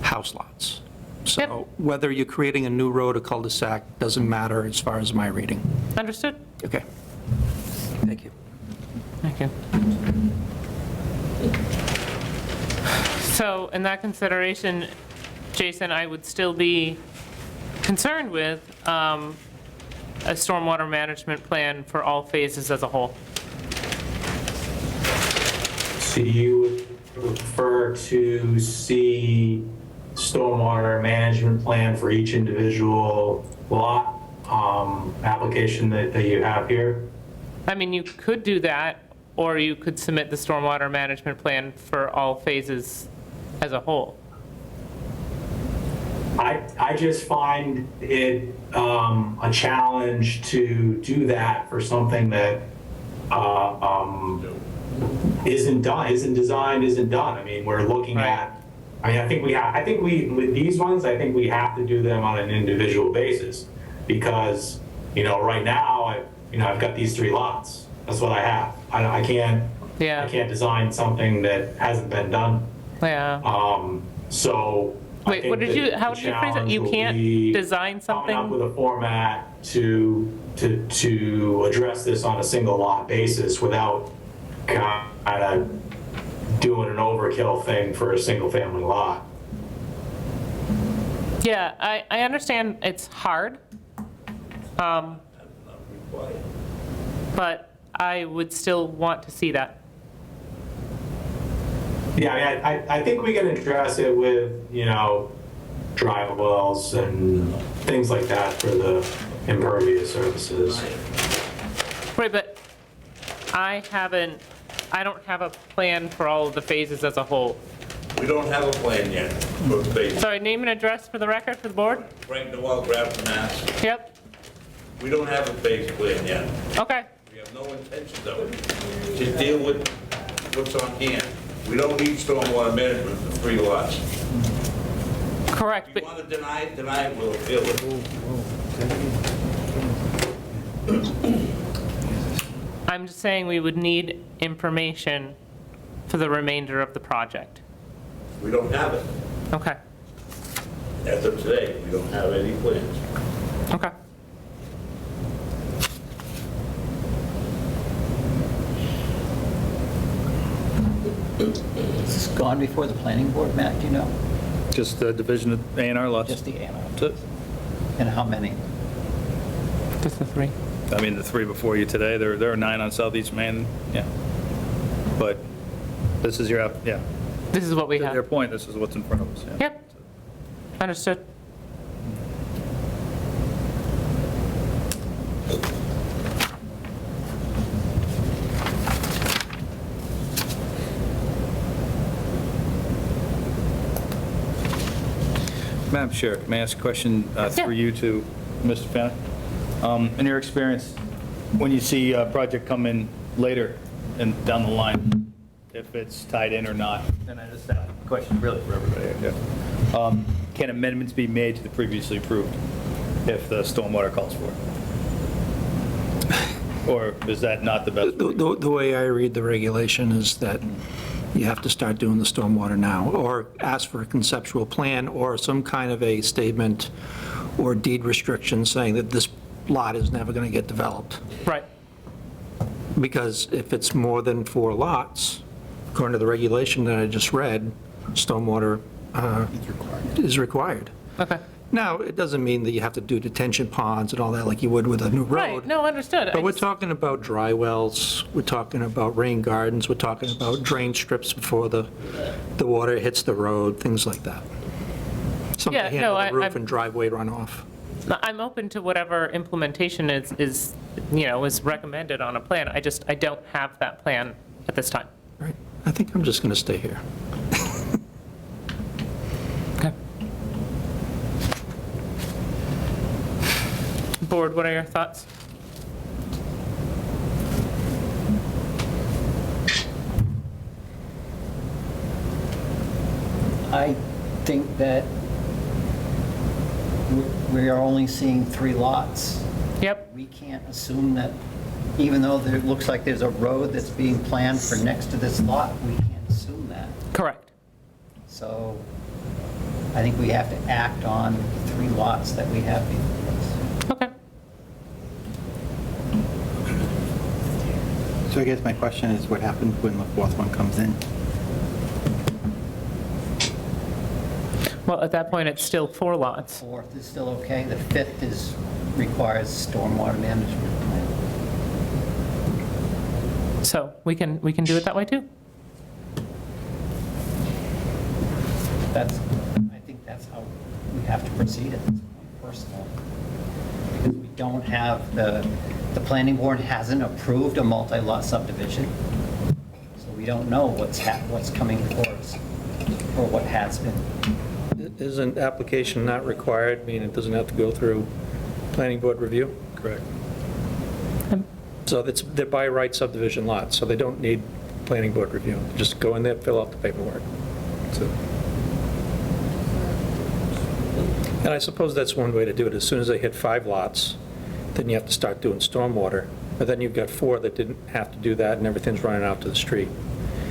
house lots. So whether you're creating a new road or cul-de-sac doesn't matter as far as my reading. Understood. Okay. Thank you. Thank you. So in that consideration, Jason, I would still be concerned with a stormwater management plan for all phases as a whole. So you would prefer to see stormwater management plan for each individual lot application that you have here? I mean, you could do that, or you could submit the stormwater management plan for all phases as a whole. I just find it a challenge to do that for something that isn't designed, isn't done. I mean, we're looking at, I think with these ones, I think we have to do them on an individual basis because, right now, I've got these 3 lots. That's what I have. I can't design something that hasn't been done. Yeah. So. Wait, how did you phrase it? You can't design something? Coming up with a format to address this on a single lot basis without kind of doing an overkill thing for a single family lot. Yeah, I understand it's hard. required. but I would still want to see that. Yeah, I mean, I think we can address it with, dry wells and things like that for the impervious surfaces. Right, but I don't have a plan for all of the phases as a whole. We don't have a plan yet for the phase. Sorry, name and address for the record, for the board? Frank Noel, Grafton, Mass. Yep, We don't have a phase plan yet. okay. We have no intentions of it. Just deal with what's on hand. We don't need stormwater management for 3 lots. Correct, If you want to deny it, we'll deal with it. I'm just saying we would need information for the remainder of the project. We don't have it. Okay, As of today, we don't have any plans. okay. It's gone before the planning board, Matt, do you know? Just the division of A&R lots. Just the A&R. That's it. And how many? Just the 3. I mean, the 3 before you today, there are 9 on Southeast Main, yeah. But this is your, yeah. This is what we To have. their point, this is what's in front of us, yeah. Yep, understood. Madam Chair, may I ask a question through you to Mr. Fana? In your experience, when you see a project come in later and down the line, if it's tied in or not, and I just have a question really for everybody, can amendments be made to the previously approved if the stormwater calls for it? Or is that not the best? The way I read the regulation is that you have to start doing the stormwater now, or ask for a conceptual plan, or some kind of a statement or deed restriction saying that this lot is never going to get developed. Right. Because if it's more than 4 lots, according to the regulation that I just read, stormwater is required. Okay. Now, it doesn't mean that you have to do detention ponds and all that like you would with a new road. Right, no, understood. But we're talking about dry wells, we're talking about rain gardens, we're talking about drain strips before the water hits the road, things like that. Something Yeah, to no, handle the roof I'm- and driveway runoff. I'm open to whatever implementation is recommended on a plan. I don't have that plan at this time. Right. I think I'm just going to stay here. Okay. Board, what are your thoughts? I think that we are only seeing 3 lots. Yep. We can't assume that, even though there looks like there's a road that's being planned for next to this lot, we can't assume that. Correct. So I think we have to act on 3 lots that we have before us. Okay. So I guess my question is, what happens when the 4th one comes in? Well, at that point, it's still 4 lots. 4th is still okay, the 5th requires stormwater management plan. So we can do it that way too. I think that's how we have to proceed at this point, personally. Because we don't have, the planning board hasn't approved a multi-lot subdivision. So we don't know what's coming for us, or what has been. Isn't application not required, meaning it doesn't have to go through planning board review? Correct. So they're by right subdivision lots, so they don't need planning board review. Just go in there, fill out the paperwork. So. And I suppose that's one way to do it. As soon as they hit 5 lots, then you have to start doing stormwater. But then you've got 4 that didn't have to do that, and everything's running out to the street.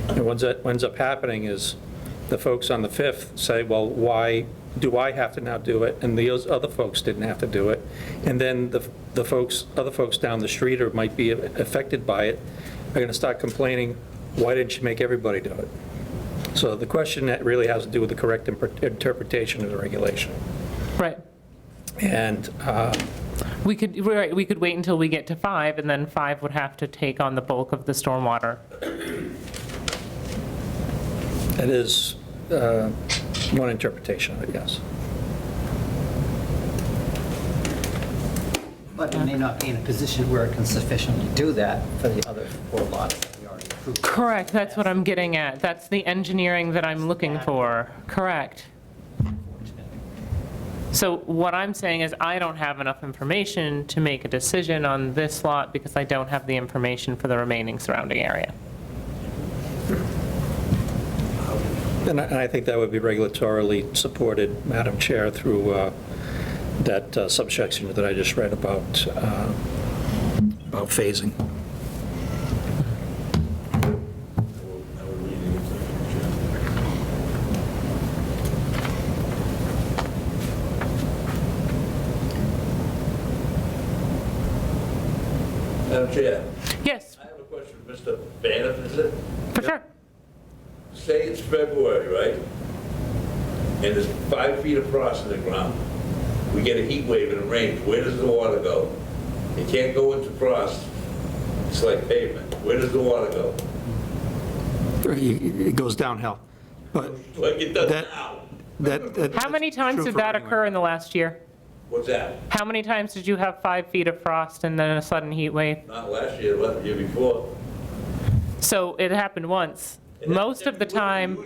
And what ends up happening is the folks on the 5th say, well, why do I have to now do it? And the other folks didn't have to do it. And then the other folks down the street, or might be affected by it, are going to start complaining, why didn't you make everybody do it? So the question that really has to do with the correct interpretation of the regulation. Right. And We could, right, we could wait until we get to 5, and then 5 would have to take on the bulk of the stormwater. That is one interpretation of it, yes. But it may not be in a position where it can sufficiently do that for the other 4 lots that we already approved. Correct, that's what I'm getting at. That's the engineering that I'm looking for. Correct. So what I'm saying is I don't have enough information to make a decision on this lot because I don't have the information for the remaining surrounding area. And I think that would be regulatorily supported, Madam Chair, through that subsection that I just read about phasing. Madam Chair, Yes, I have a question for Mr. Banner, is it? for sure. Say it's February, right? And there's 5 feet of frost in the ground. We get a heat wave and it rains. Where does the water go? It can't go into frost. It's like pavement. Where does the water go? It goes downhill. But Like it does that, now. How many times true did for that anywhere. occur in the last year? What's that? How many times did you have 5 feet of frost and then a sudden heat wave? Not last year, the year before. So it happened once. Most of the time,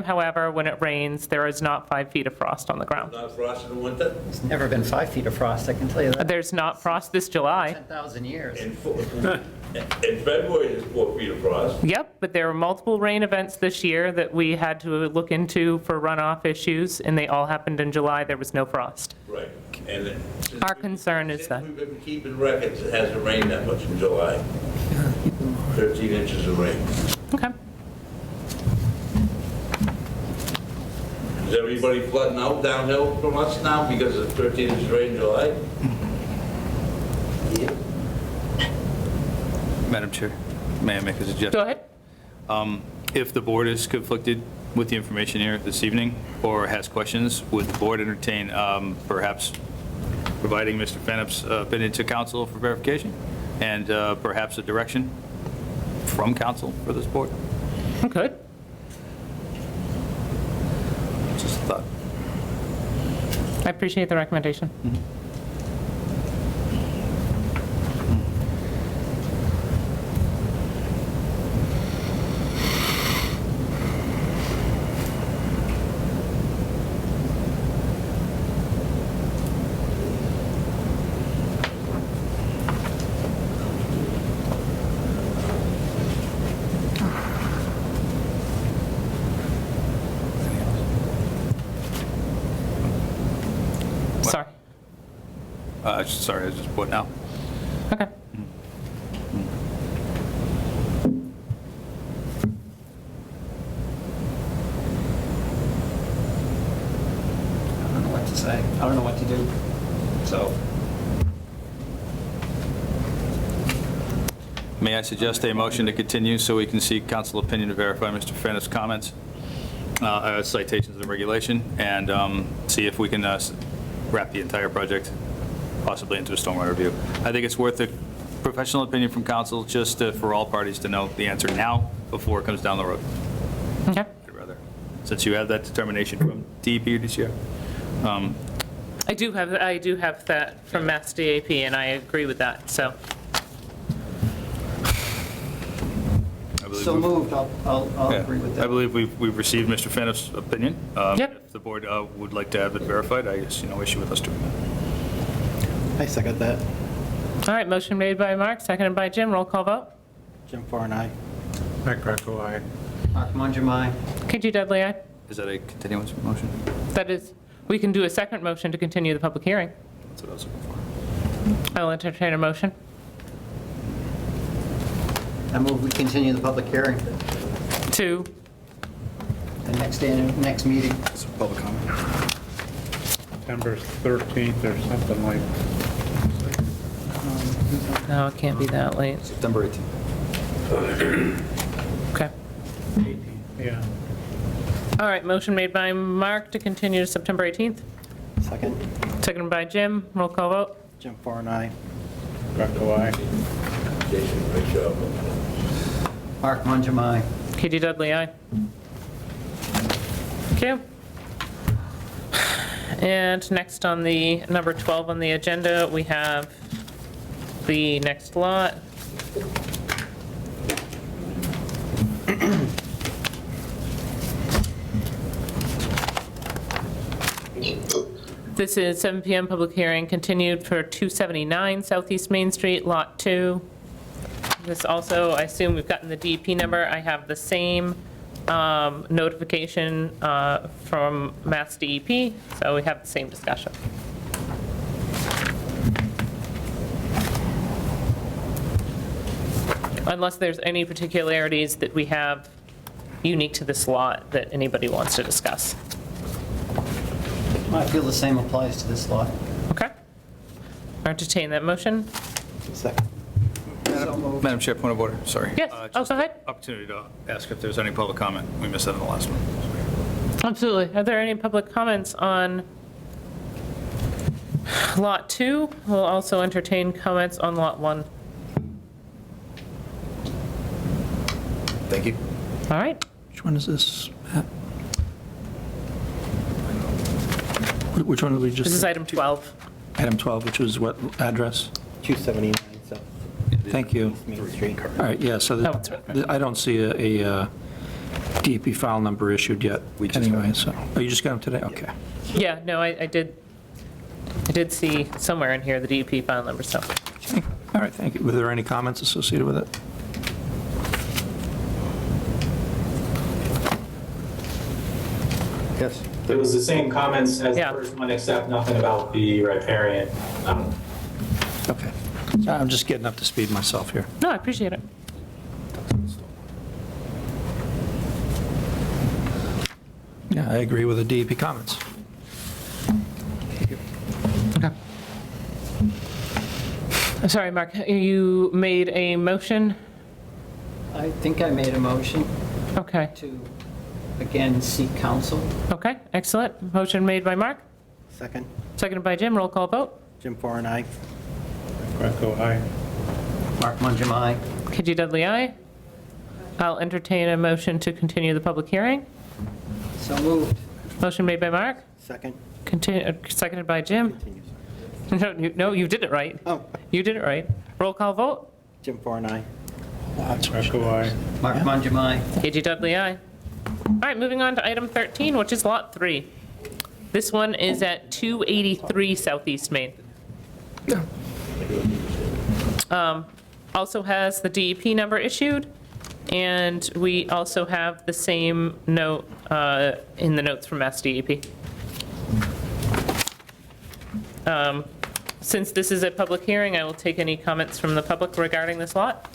however, when it rains, there is not 5 feet of frost on the ground. Not frost in the winter? There's never been 5 feet of frost, I can tell you that. There's not frost this July. 10,000 years. In February, there's 4 feet of frost. Yep, but there were multiple rain events this year that we had to look into for runoff issues, and they all happened in July. There was no frost. Right. And then since Our concern is that. we've been keeping records, it hasn't rained that much in July. 13 inches of rain. Okay. Is everybody flooding out downhill from us now because of 13 inches of rain in July? Madam Chair, may I make a suggestion? Go ahead. If the board is conflicted with the information here this evening or has questions, would the board entertain perhaps providing Mr. Fannup's opinion to council for verification and perhaps a direction from council for this board? Okay. Just a thought. I appreciate the recommendation. Sorry. Sorry, I just what now? Okay. I don't know what to say. I don't know what to do. So, May I suggest a motion to continue so we can seek council opinion to verify Mr. Fannup's comments, citations and regulation, and see if we can wrap the entire project possibly into a stormwater review. I think it's worth a professional opinion from council just for all parties to know the answer now before it comes down the road. Okay. I'd rather, since you have that determination from DEP this year. I do have that from Mass DAP, and I agree with that, so. so moved. I'll agree with I that. believe we've received Mr. Fannup's opinion. Yep. If the board would like to have it verified, I guess, no issue with us doing that. I second that. All right, motion made by Mark, seconded by Jim. Roll call vote. Jim Farr and I. Mike Greco, aye. Mark Mungem, aye. KG Dudley, aye. Is that a continuance motion? That is, we can do a second motion to continue the public hearing. That's what I was looking for. I'll entertain a motion. I move we continue the public hearing To, the next meeting. It's a public comment. September 13th or something like. no, it can't be that late. September 18th. Okay. Yeah. All right, motion made by Mark to continue to September 18th, Second. Seconded by Jim. Roll call vote. Jim Farr, aye. Greco, aye. Jason, great job. Mark Mangum, aye. Katie Dudley, aye. Thank you. And next on the number 12 on the agenda, we have the next lot. This is 7 PM public hearing continued for 279 Southeast Main Street, Lot 2. This also, I assume we've gotten the DEP number. I have the same notification from Mass DEP, so we have the same discussion. Unless there's any particularities that we have unique to this lot that anybody wants to discuss. I feel the same applies to this lot. Okay. Entertain that motion. Second. Madam Chair, point of order, sorry. Yes, go ahead. Opportunity to ask if there's any public comment. We missed that in the last one. Absolutely. Are there any public comments on Lot 2? We'll also entertain comments on Lot 1. Thank you. All right. Which one is this, Matt? Which one did we just? This is item 12. Item 12, which was what address? 279 South. Thank you. Main Street. All right, yeah, so Oh, it's right. I don't see a DEP file number issued yet. Anyway, so, oh, you just got them today? Okay. Yeah, no, I did see somewhere in here the DEP file number, so. All right, thank you. Were there any comments associated with it? Yes. It was the same comments as the Yeah. first one, except nothing about the riparian. Okay. I'm just getting up to speed myself here. No, I appreciate it. Yeah, I agree with the DEP comments. Okay. Sorry, Mark, you made a motion? I think I made a motion Okay. to, again, seek counsel. Okay, excellent. Motion made by Mark, Second. seconded by Jim. Roll call vote. Jim Farr, aye. Greco, aye. Mark Mangum, aye. KG Dudley, aye. I'll entertain a motion to continue the public hearing. So moved. Motion made by Mark, Second. seconded by Jim. Continues. No, you did it right. Oh, You did it right. Roll call vote. Jim Farr, aye. Greco, aye. Mark Mangum, aye. KG Dudley, aye. All right, moving on to item 13, which is Lot 3. This one is at 283 Southeast Main. Also has the DEP number issued, and we also have the same note in the notes from Mass DEP. Since this is a public hearing, I will take any comments from the public regarding this lot.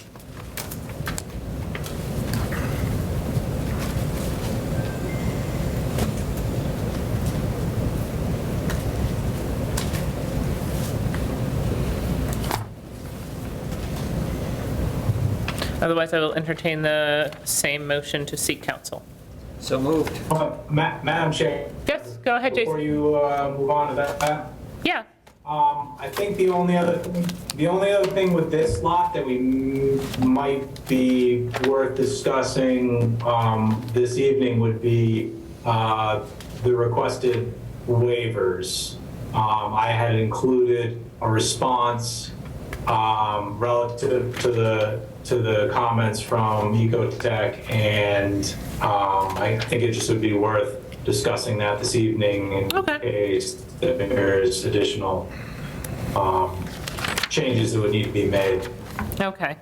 Otherwise, I will entertain the same motion to seek counsel. So moved. Madam Chair, Yes, go ahead, before Jason. you move on to that, Yeah, I think the only other thing with this lot that we might be worth discussing this evening would be the requested waivers. I had included a response relative to the comments from Ecotech, and I think it just would be worth discussing that this evening in case that there's additional changes that would need to be made. okay.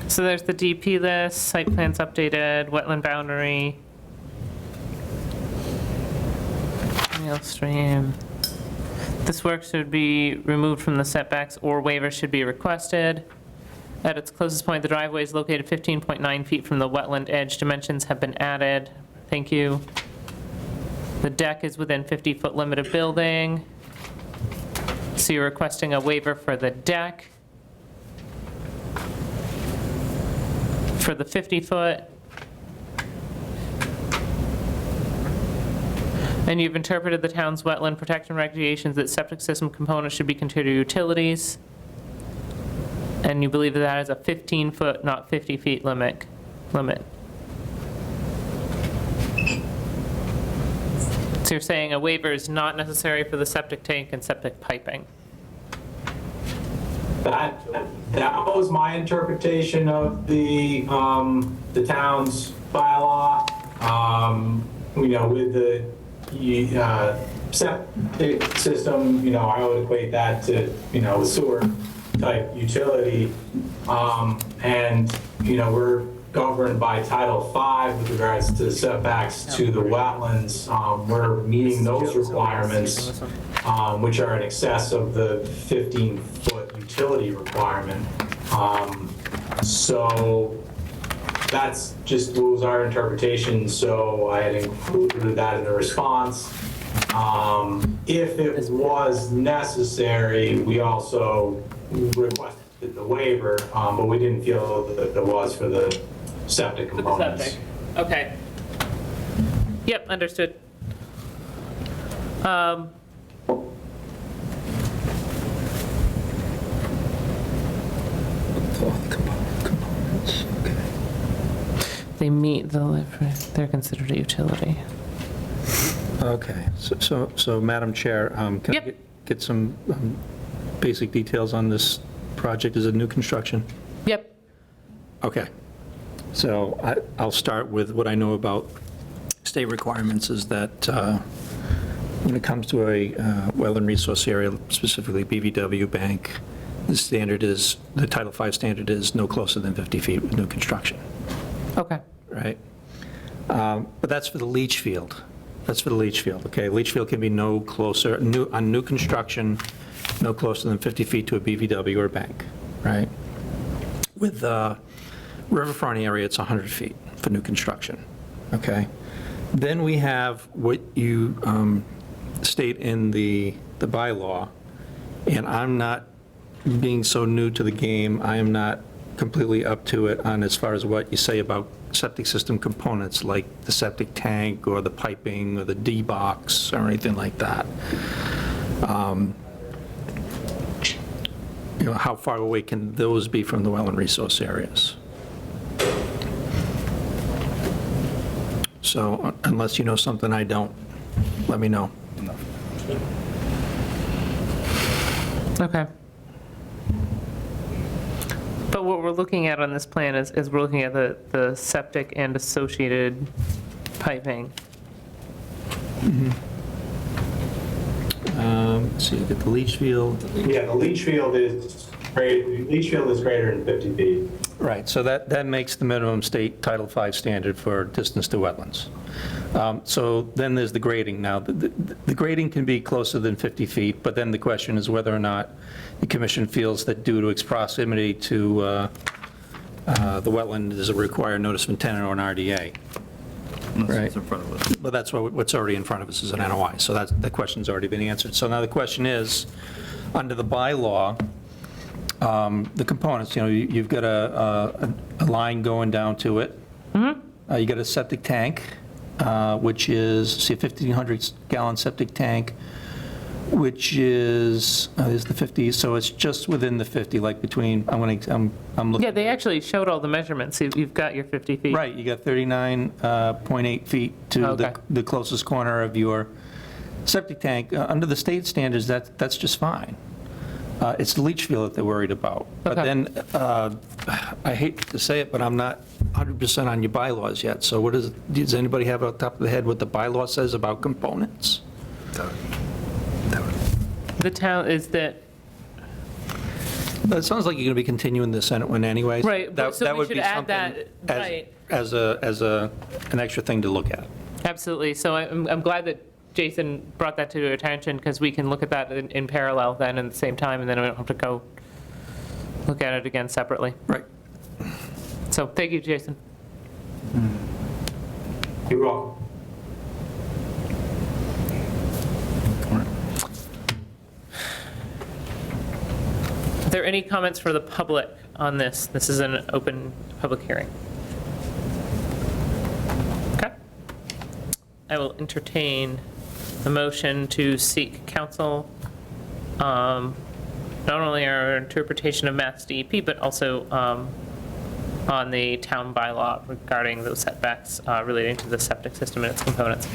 So there's the DP list, site plans updated, wetland boundary, rail stream. This work should be removed from the setbacks or waiver should be requested. At its closest point, the driveway is located 15.9 feet from the wetland edge. Dimensions have been added. Thank you. The deck is within 50-foot limit of building. So you're requesting a waiver for the deck. For the 50-foot. And you've interpreted the town's wetland protection regulations that septic system components should be considered utilities. And you believe that that is a 15-foot, not 50 feet limit. So you're saying a waiver is not necessary for the septic tank and septic piping? That was my interpretation of the town's bylaw. With the septic system, I would equate that to, a sewer type utility. We're governed by Title V with regards to setbacks to the wetlands. We're meeting those requirements, which are in excess of the 15-foot utility requirement. So that's just was our interpretation, so I had included that in the response. If it was necessary, we also requested the waiver, but we didn't feel that there was for the septic components. Septic. Okay. Yep, understood. Components, okay. They meet they're considered a utility. Okay, so Madam Chair, can I get some basic details on this project? Is it new construction? Yep. Okay, so I'll start with what I know about state requirements is that when it comes to a wetland resource area, specifically BVW bank, the Title V standard is no closer than 50 feet with new construction. Okay. Right? But that's for the leach field. That's for the leach field, okay? Leach field can be no closer, on new construction, no closer than 50 feet to a BVW or bank, right? With riverfront area, it's 100 feet for new construction, okay? Then we have what you state in the bylaw, and I'm not being so new to the game, I am not completely up to it on as far as what you say about septic system components like the septic tank or the piping or the D-box or anything like that. How far away can those be from the wetland resource areas? So unless you know something I don't, let me know. Okay. But what we're looking at on this plan is we're looking at the septic and associated piping. Let's see, look at the leach field. Yeah, the leach field is greater than 50 feet. Right, so that makes the minimum state Title V standard for distance to wetlands. So then there's the grading now. The grading can be closer than 50 feet, but then the question is whether or not the commission feels that due to its proximity to the wetland is a required notice of intent or an RDA. Right. in front of us. But that's what's already in front of us is an NOI, so that question's already been answered. So now the question is, under the bylaw, the components, you've got a line going down to it. You got a septic tank, which is, a 1,500-gallon septic tank, which is the 50, so it's just within the 50, like between, I'm looking. Yeah, they actually showed all the measurements. You've got your 50 feet. Right, you got 39.8 feet to the closest corner of your septic tank. Under the state standards, that's just fine. It's the leach field that they're worried about. But then, I hate to say it, but I'm not 100% on your bylaws yet. So does anybody have on top of the head what the bylaw says about components? The town is that. It sounds like you're going to be continuing the Senate one anyways. Right, so we should add that, right. As an extra thing to look at. Absolutely. So I'm glad that Jason brought that to your attention, because we can look at that in parallel then at the same time, and then we don't have to go look at it again separately. Right. So thank you, Jason. You're welcome. Are there any comments for the public on this? This is an open public hearing. Okay. I will entertain a motion to seek counsel, not only our interpretation of Mass DEP, but also on the town bylaw regarding those setbacks relating to the septic system and its components.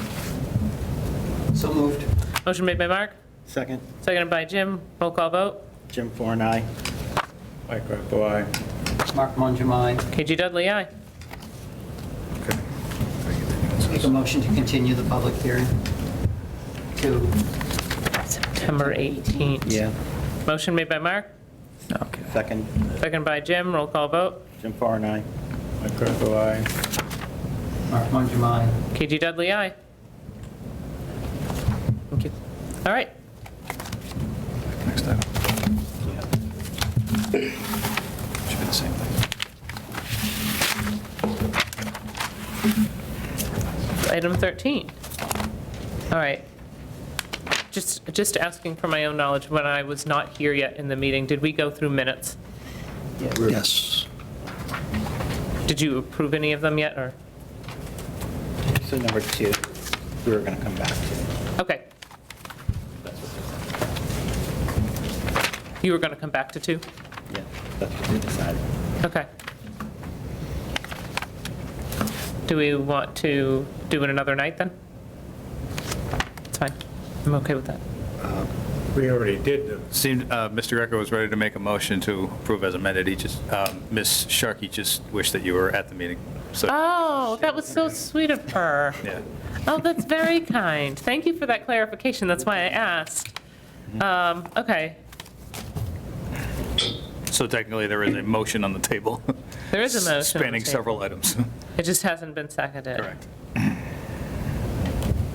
So moved. Motion made by Mark, Second, seconded by Jim. Roll call vote. Jim Foran, aye. Mike Greco, aye. Mark Mungem, aye. KG Dudley, aye. Make a motion to continue the public hearing to September 18th. Yeah. Motion made by Mark, Second, seconded by Jim. Roll call vote. Jim Foran, aye. Mike Greco, aye. Mark Mungem, aye. KG Dudley, aye. Thank you. All right. Next item. Should be the same thing. Item 13. All right. Just asking for my own knowledge, when I was not here yet in the meeting, did we go through minutes? Yes. Did you approve any of them yet, or? So number 2, we were going to come back to. Okay. You were going to come back to 2? Yeah, that's what we decided. Okay. Do we want to do it another night then? It's fine. I'm okay with that. We already did them. Seemed, Mr. Greco was ready to make a motion to approve as amended. He just, Ms. Sharkey just wished that you were at the meeting. So, Oh, that was so sweet of her. yeah. Oh, that's very kind. Thank you for that clarification. That's why I asked. Okay. So technically, there is a motion on the table. There is a motion on the Spanning table. several items. It just hasn't been seconded. Correct.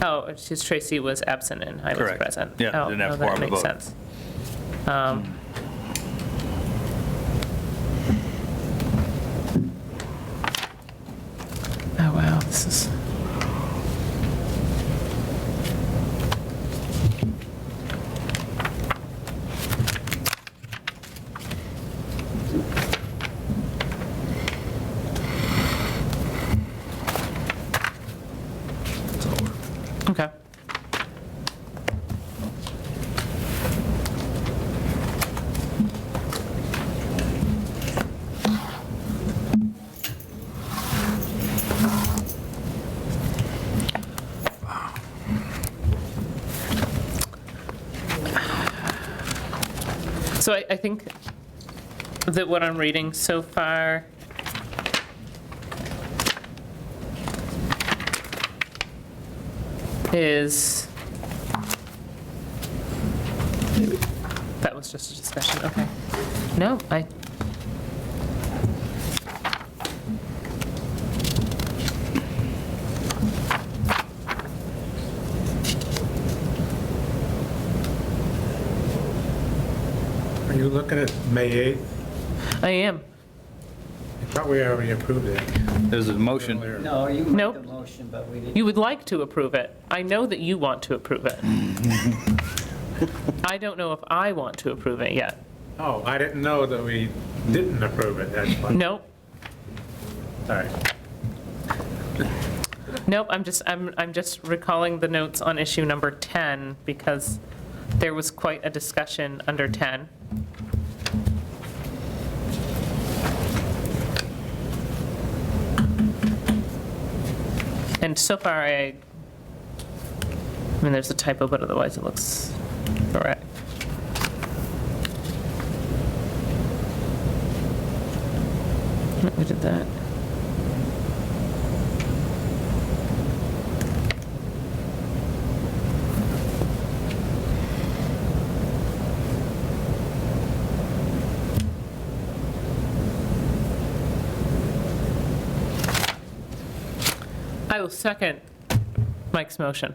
Oh, it's just Tracy was absent and I was Correct. present. Yeah, Oh, didn't have oh, quorum to that makes vote. sense. Oh, wow, this is... Okay. So I think that what I'm reading so far is, that was just a discussion, okay. No, Are you looking at May 8th? I am. I thought we already approved it. There's a motion. No, you made Nope. the motion, but we didn't. You would like to approve it. I know that you want to approve it. I don't know if I want to approve it yet. Oh, I didn't know that we didn't approve it, that's why. Nope. All right. Nope, I'm just recalling the notes on issue number 10 because there was quite a discussion under 10. And so far, I mean, there's a typo, but otherwise it looks correct. We did that. I will second Mike's motion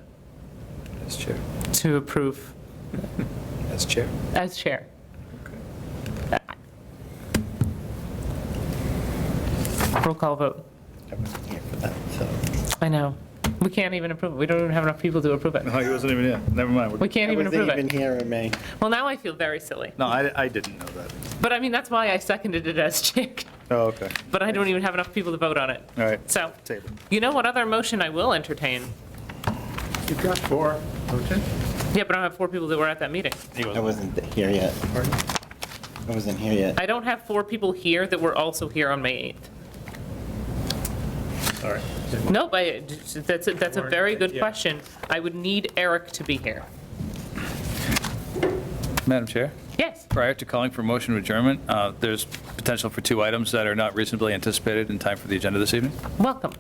As chair. to approve As chair. as chair. Roll call vote. I wasn't here for that, so. I know. We can't even approve it. We don't even have enough people to approve it. No, he wasn't even here. Never mind. We can't even approve I wasn't it. even here in May. Well, now I feel very silly. No, I didn't know that. But I mean, that's why I seconded it as chair. Oh, okay. But I don't even have enough people to vote on it. All right. So, Table. you know what other motion I will entertain? You've got 4, don't you? Yeah, but I don't have 4 people that were at that meeting. I wasn't here yet. I wasn't here yet. I don't have 4 people here that were also here on May 8th. Sorry. Nope, that's a very good question. I would need Eric to be here. Madam Chair? Yes. Prior to calling for motion of adjournment, there's potential for 2 items that are not reasonably anticipated in time for the agenda this evening. Welcome.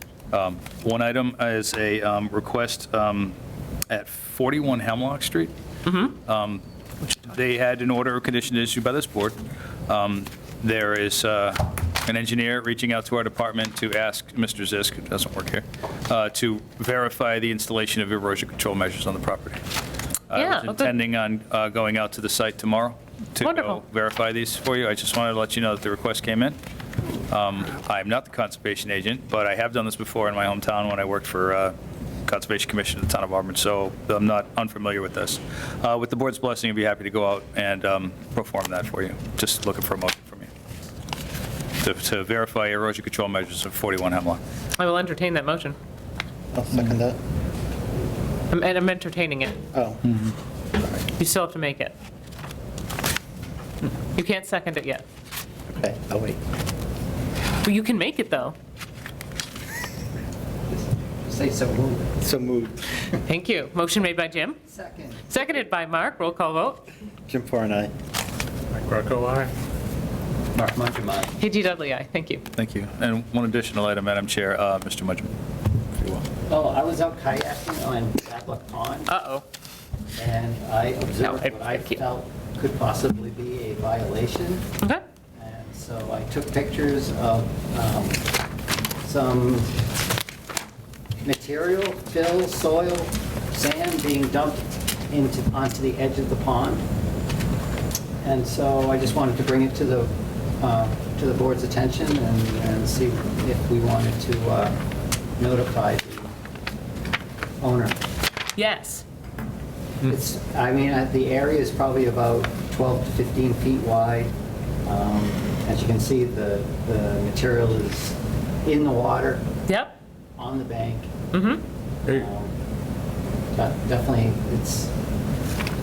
One item is a request at 41 Hemlock Street. Which they had an order of condition issued by this board. There is an engineer reaching out to our department to ask Mr. Zisk, who doesn't work here, to verify the installation of erosion control measures on the property. I was intending on going out to the site tomorrow to go verify these for you. I just wanted to let you know that the request came in. I'm not the conservation agent, but I have done this before in my hometown when I worked for Conservation Commission in the town of Auburn, so I'm not unfamiliar with this. With the board's blessing, I'd be happy to go out and perform that for you. Just looking for a motion from you to verify erosion control measures of 41 Hemlock. I will entertain that motion. I'll second that. And I'm entertaining it. Oh. You still have to make it. You can't second it yet. Okay, I'll wait. Well, you can make it, though. Say so moved. So moved. Thank you. Motion made by Jim. Second. Seconded by Mark. Roll call vote. Jim Farr and I. Mike Greco, aye. Mark Mundrum, KG Dudley, aye. Thank you. Thank you. And one additional item, Madam Chair, Mr. Mudgeon, if you will. Oh, I was out kayaking on Badlock Pond. Uh-oh. And I observed what I felt could possibly be a violation. Okay. And so I took pictures of some material, fill, soil, sand being dumped onto the edge of the pond. And so I just wanted to bring it to the board's attention and see if we wanted to notify the owner. Yes. It's, I mean, the area is probably about 12 to 15 feet wide. As you can see, the material is in the water. Yep. On the bank. Mm-hmm. Definitely,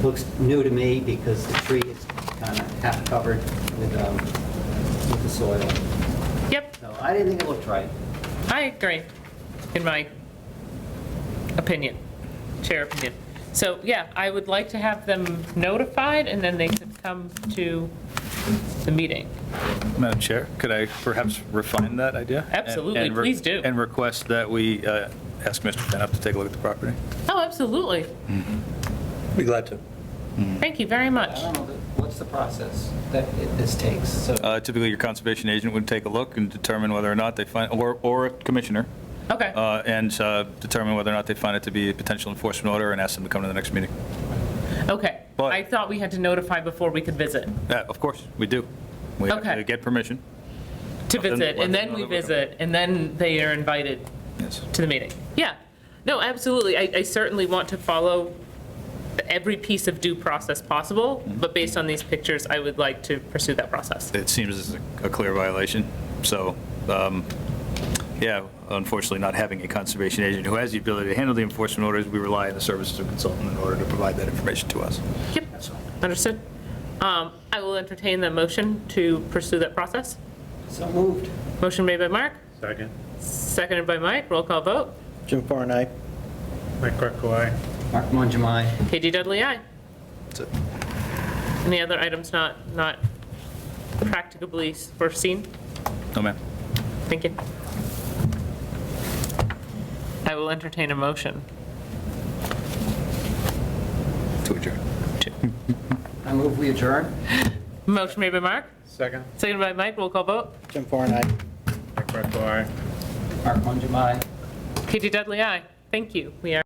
looks new to me because the tree is kind of half covered with the soil. Yep. So I didn't think it looked right. I agree, in my opinion, chair opinion. So, yeah, I would like to have them notified, and then they could come to the meeting. Madam Chair, could I perhaps refine that idea? Absolutely, please do. And request that we ask Mr. Fennup to take a look at the property? Oh, absolutely. Be glad to. Thank you very much. I don't know, what's the process that this takes? So Typically, your conservation agent would take a look and determine whether or not they find, or a commissioner, Okay. and determine whether or not they find it to be a potential enforcement order and ask them to come to the next meeting. Okay. But- I thought we had to notify before we could visit. Of course, we do. We have Okay. to get permission. To Let them- visit, let and them then know we that we're visit, and then they are invited Yes. to the meeting. Yeah. No, absolutely. I certainly want to follow every piece of due process possible, but based on these pictures, I would like to pursue that process. It seems as a clear violation. So, yeah, unfortunately, not having a conservation agent who has the ability to handle the enforcement orders, we rely on the services of a consultant in order to provide that information to us. Yep, understood. I will entertain the motion to pursue that process. So moved. Motion made by Mark, Second. seconded by Mike. Roll call vote. Jim Farr and I. Mike Greco, aye. Mark Mundrum, aye. KG Dudley, aye. That's it. Any other items not practicably foreseen? No, ma'am. Thank you. I will entertain a motion. To adjourn. I move we adjourn. Motion made by Mark, Second. seconded by Mike. Roll call vote. Jim Farr and I. Mike Greco, aye. Mark Mundrum, aye. KG Dudley, aye. Thank you. We are.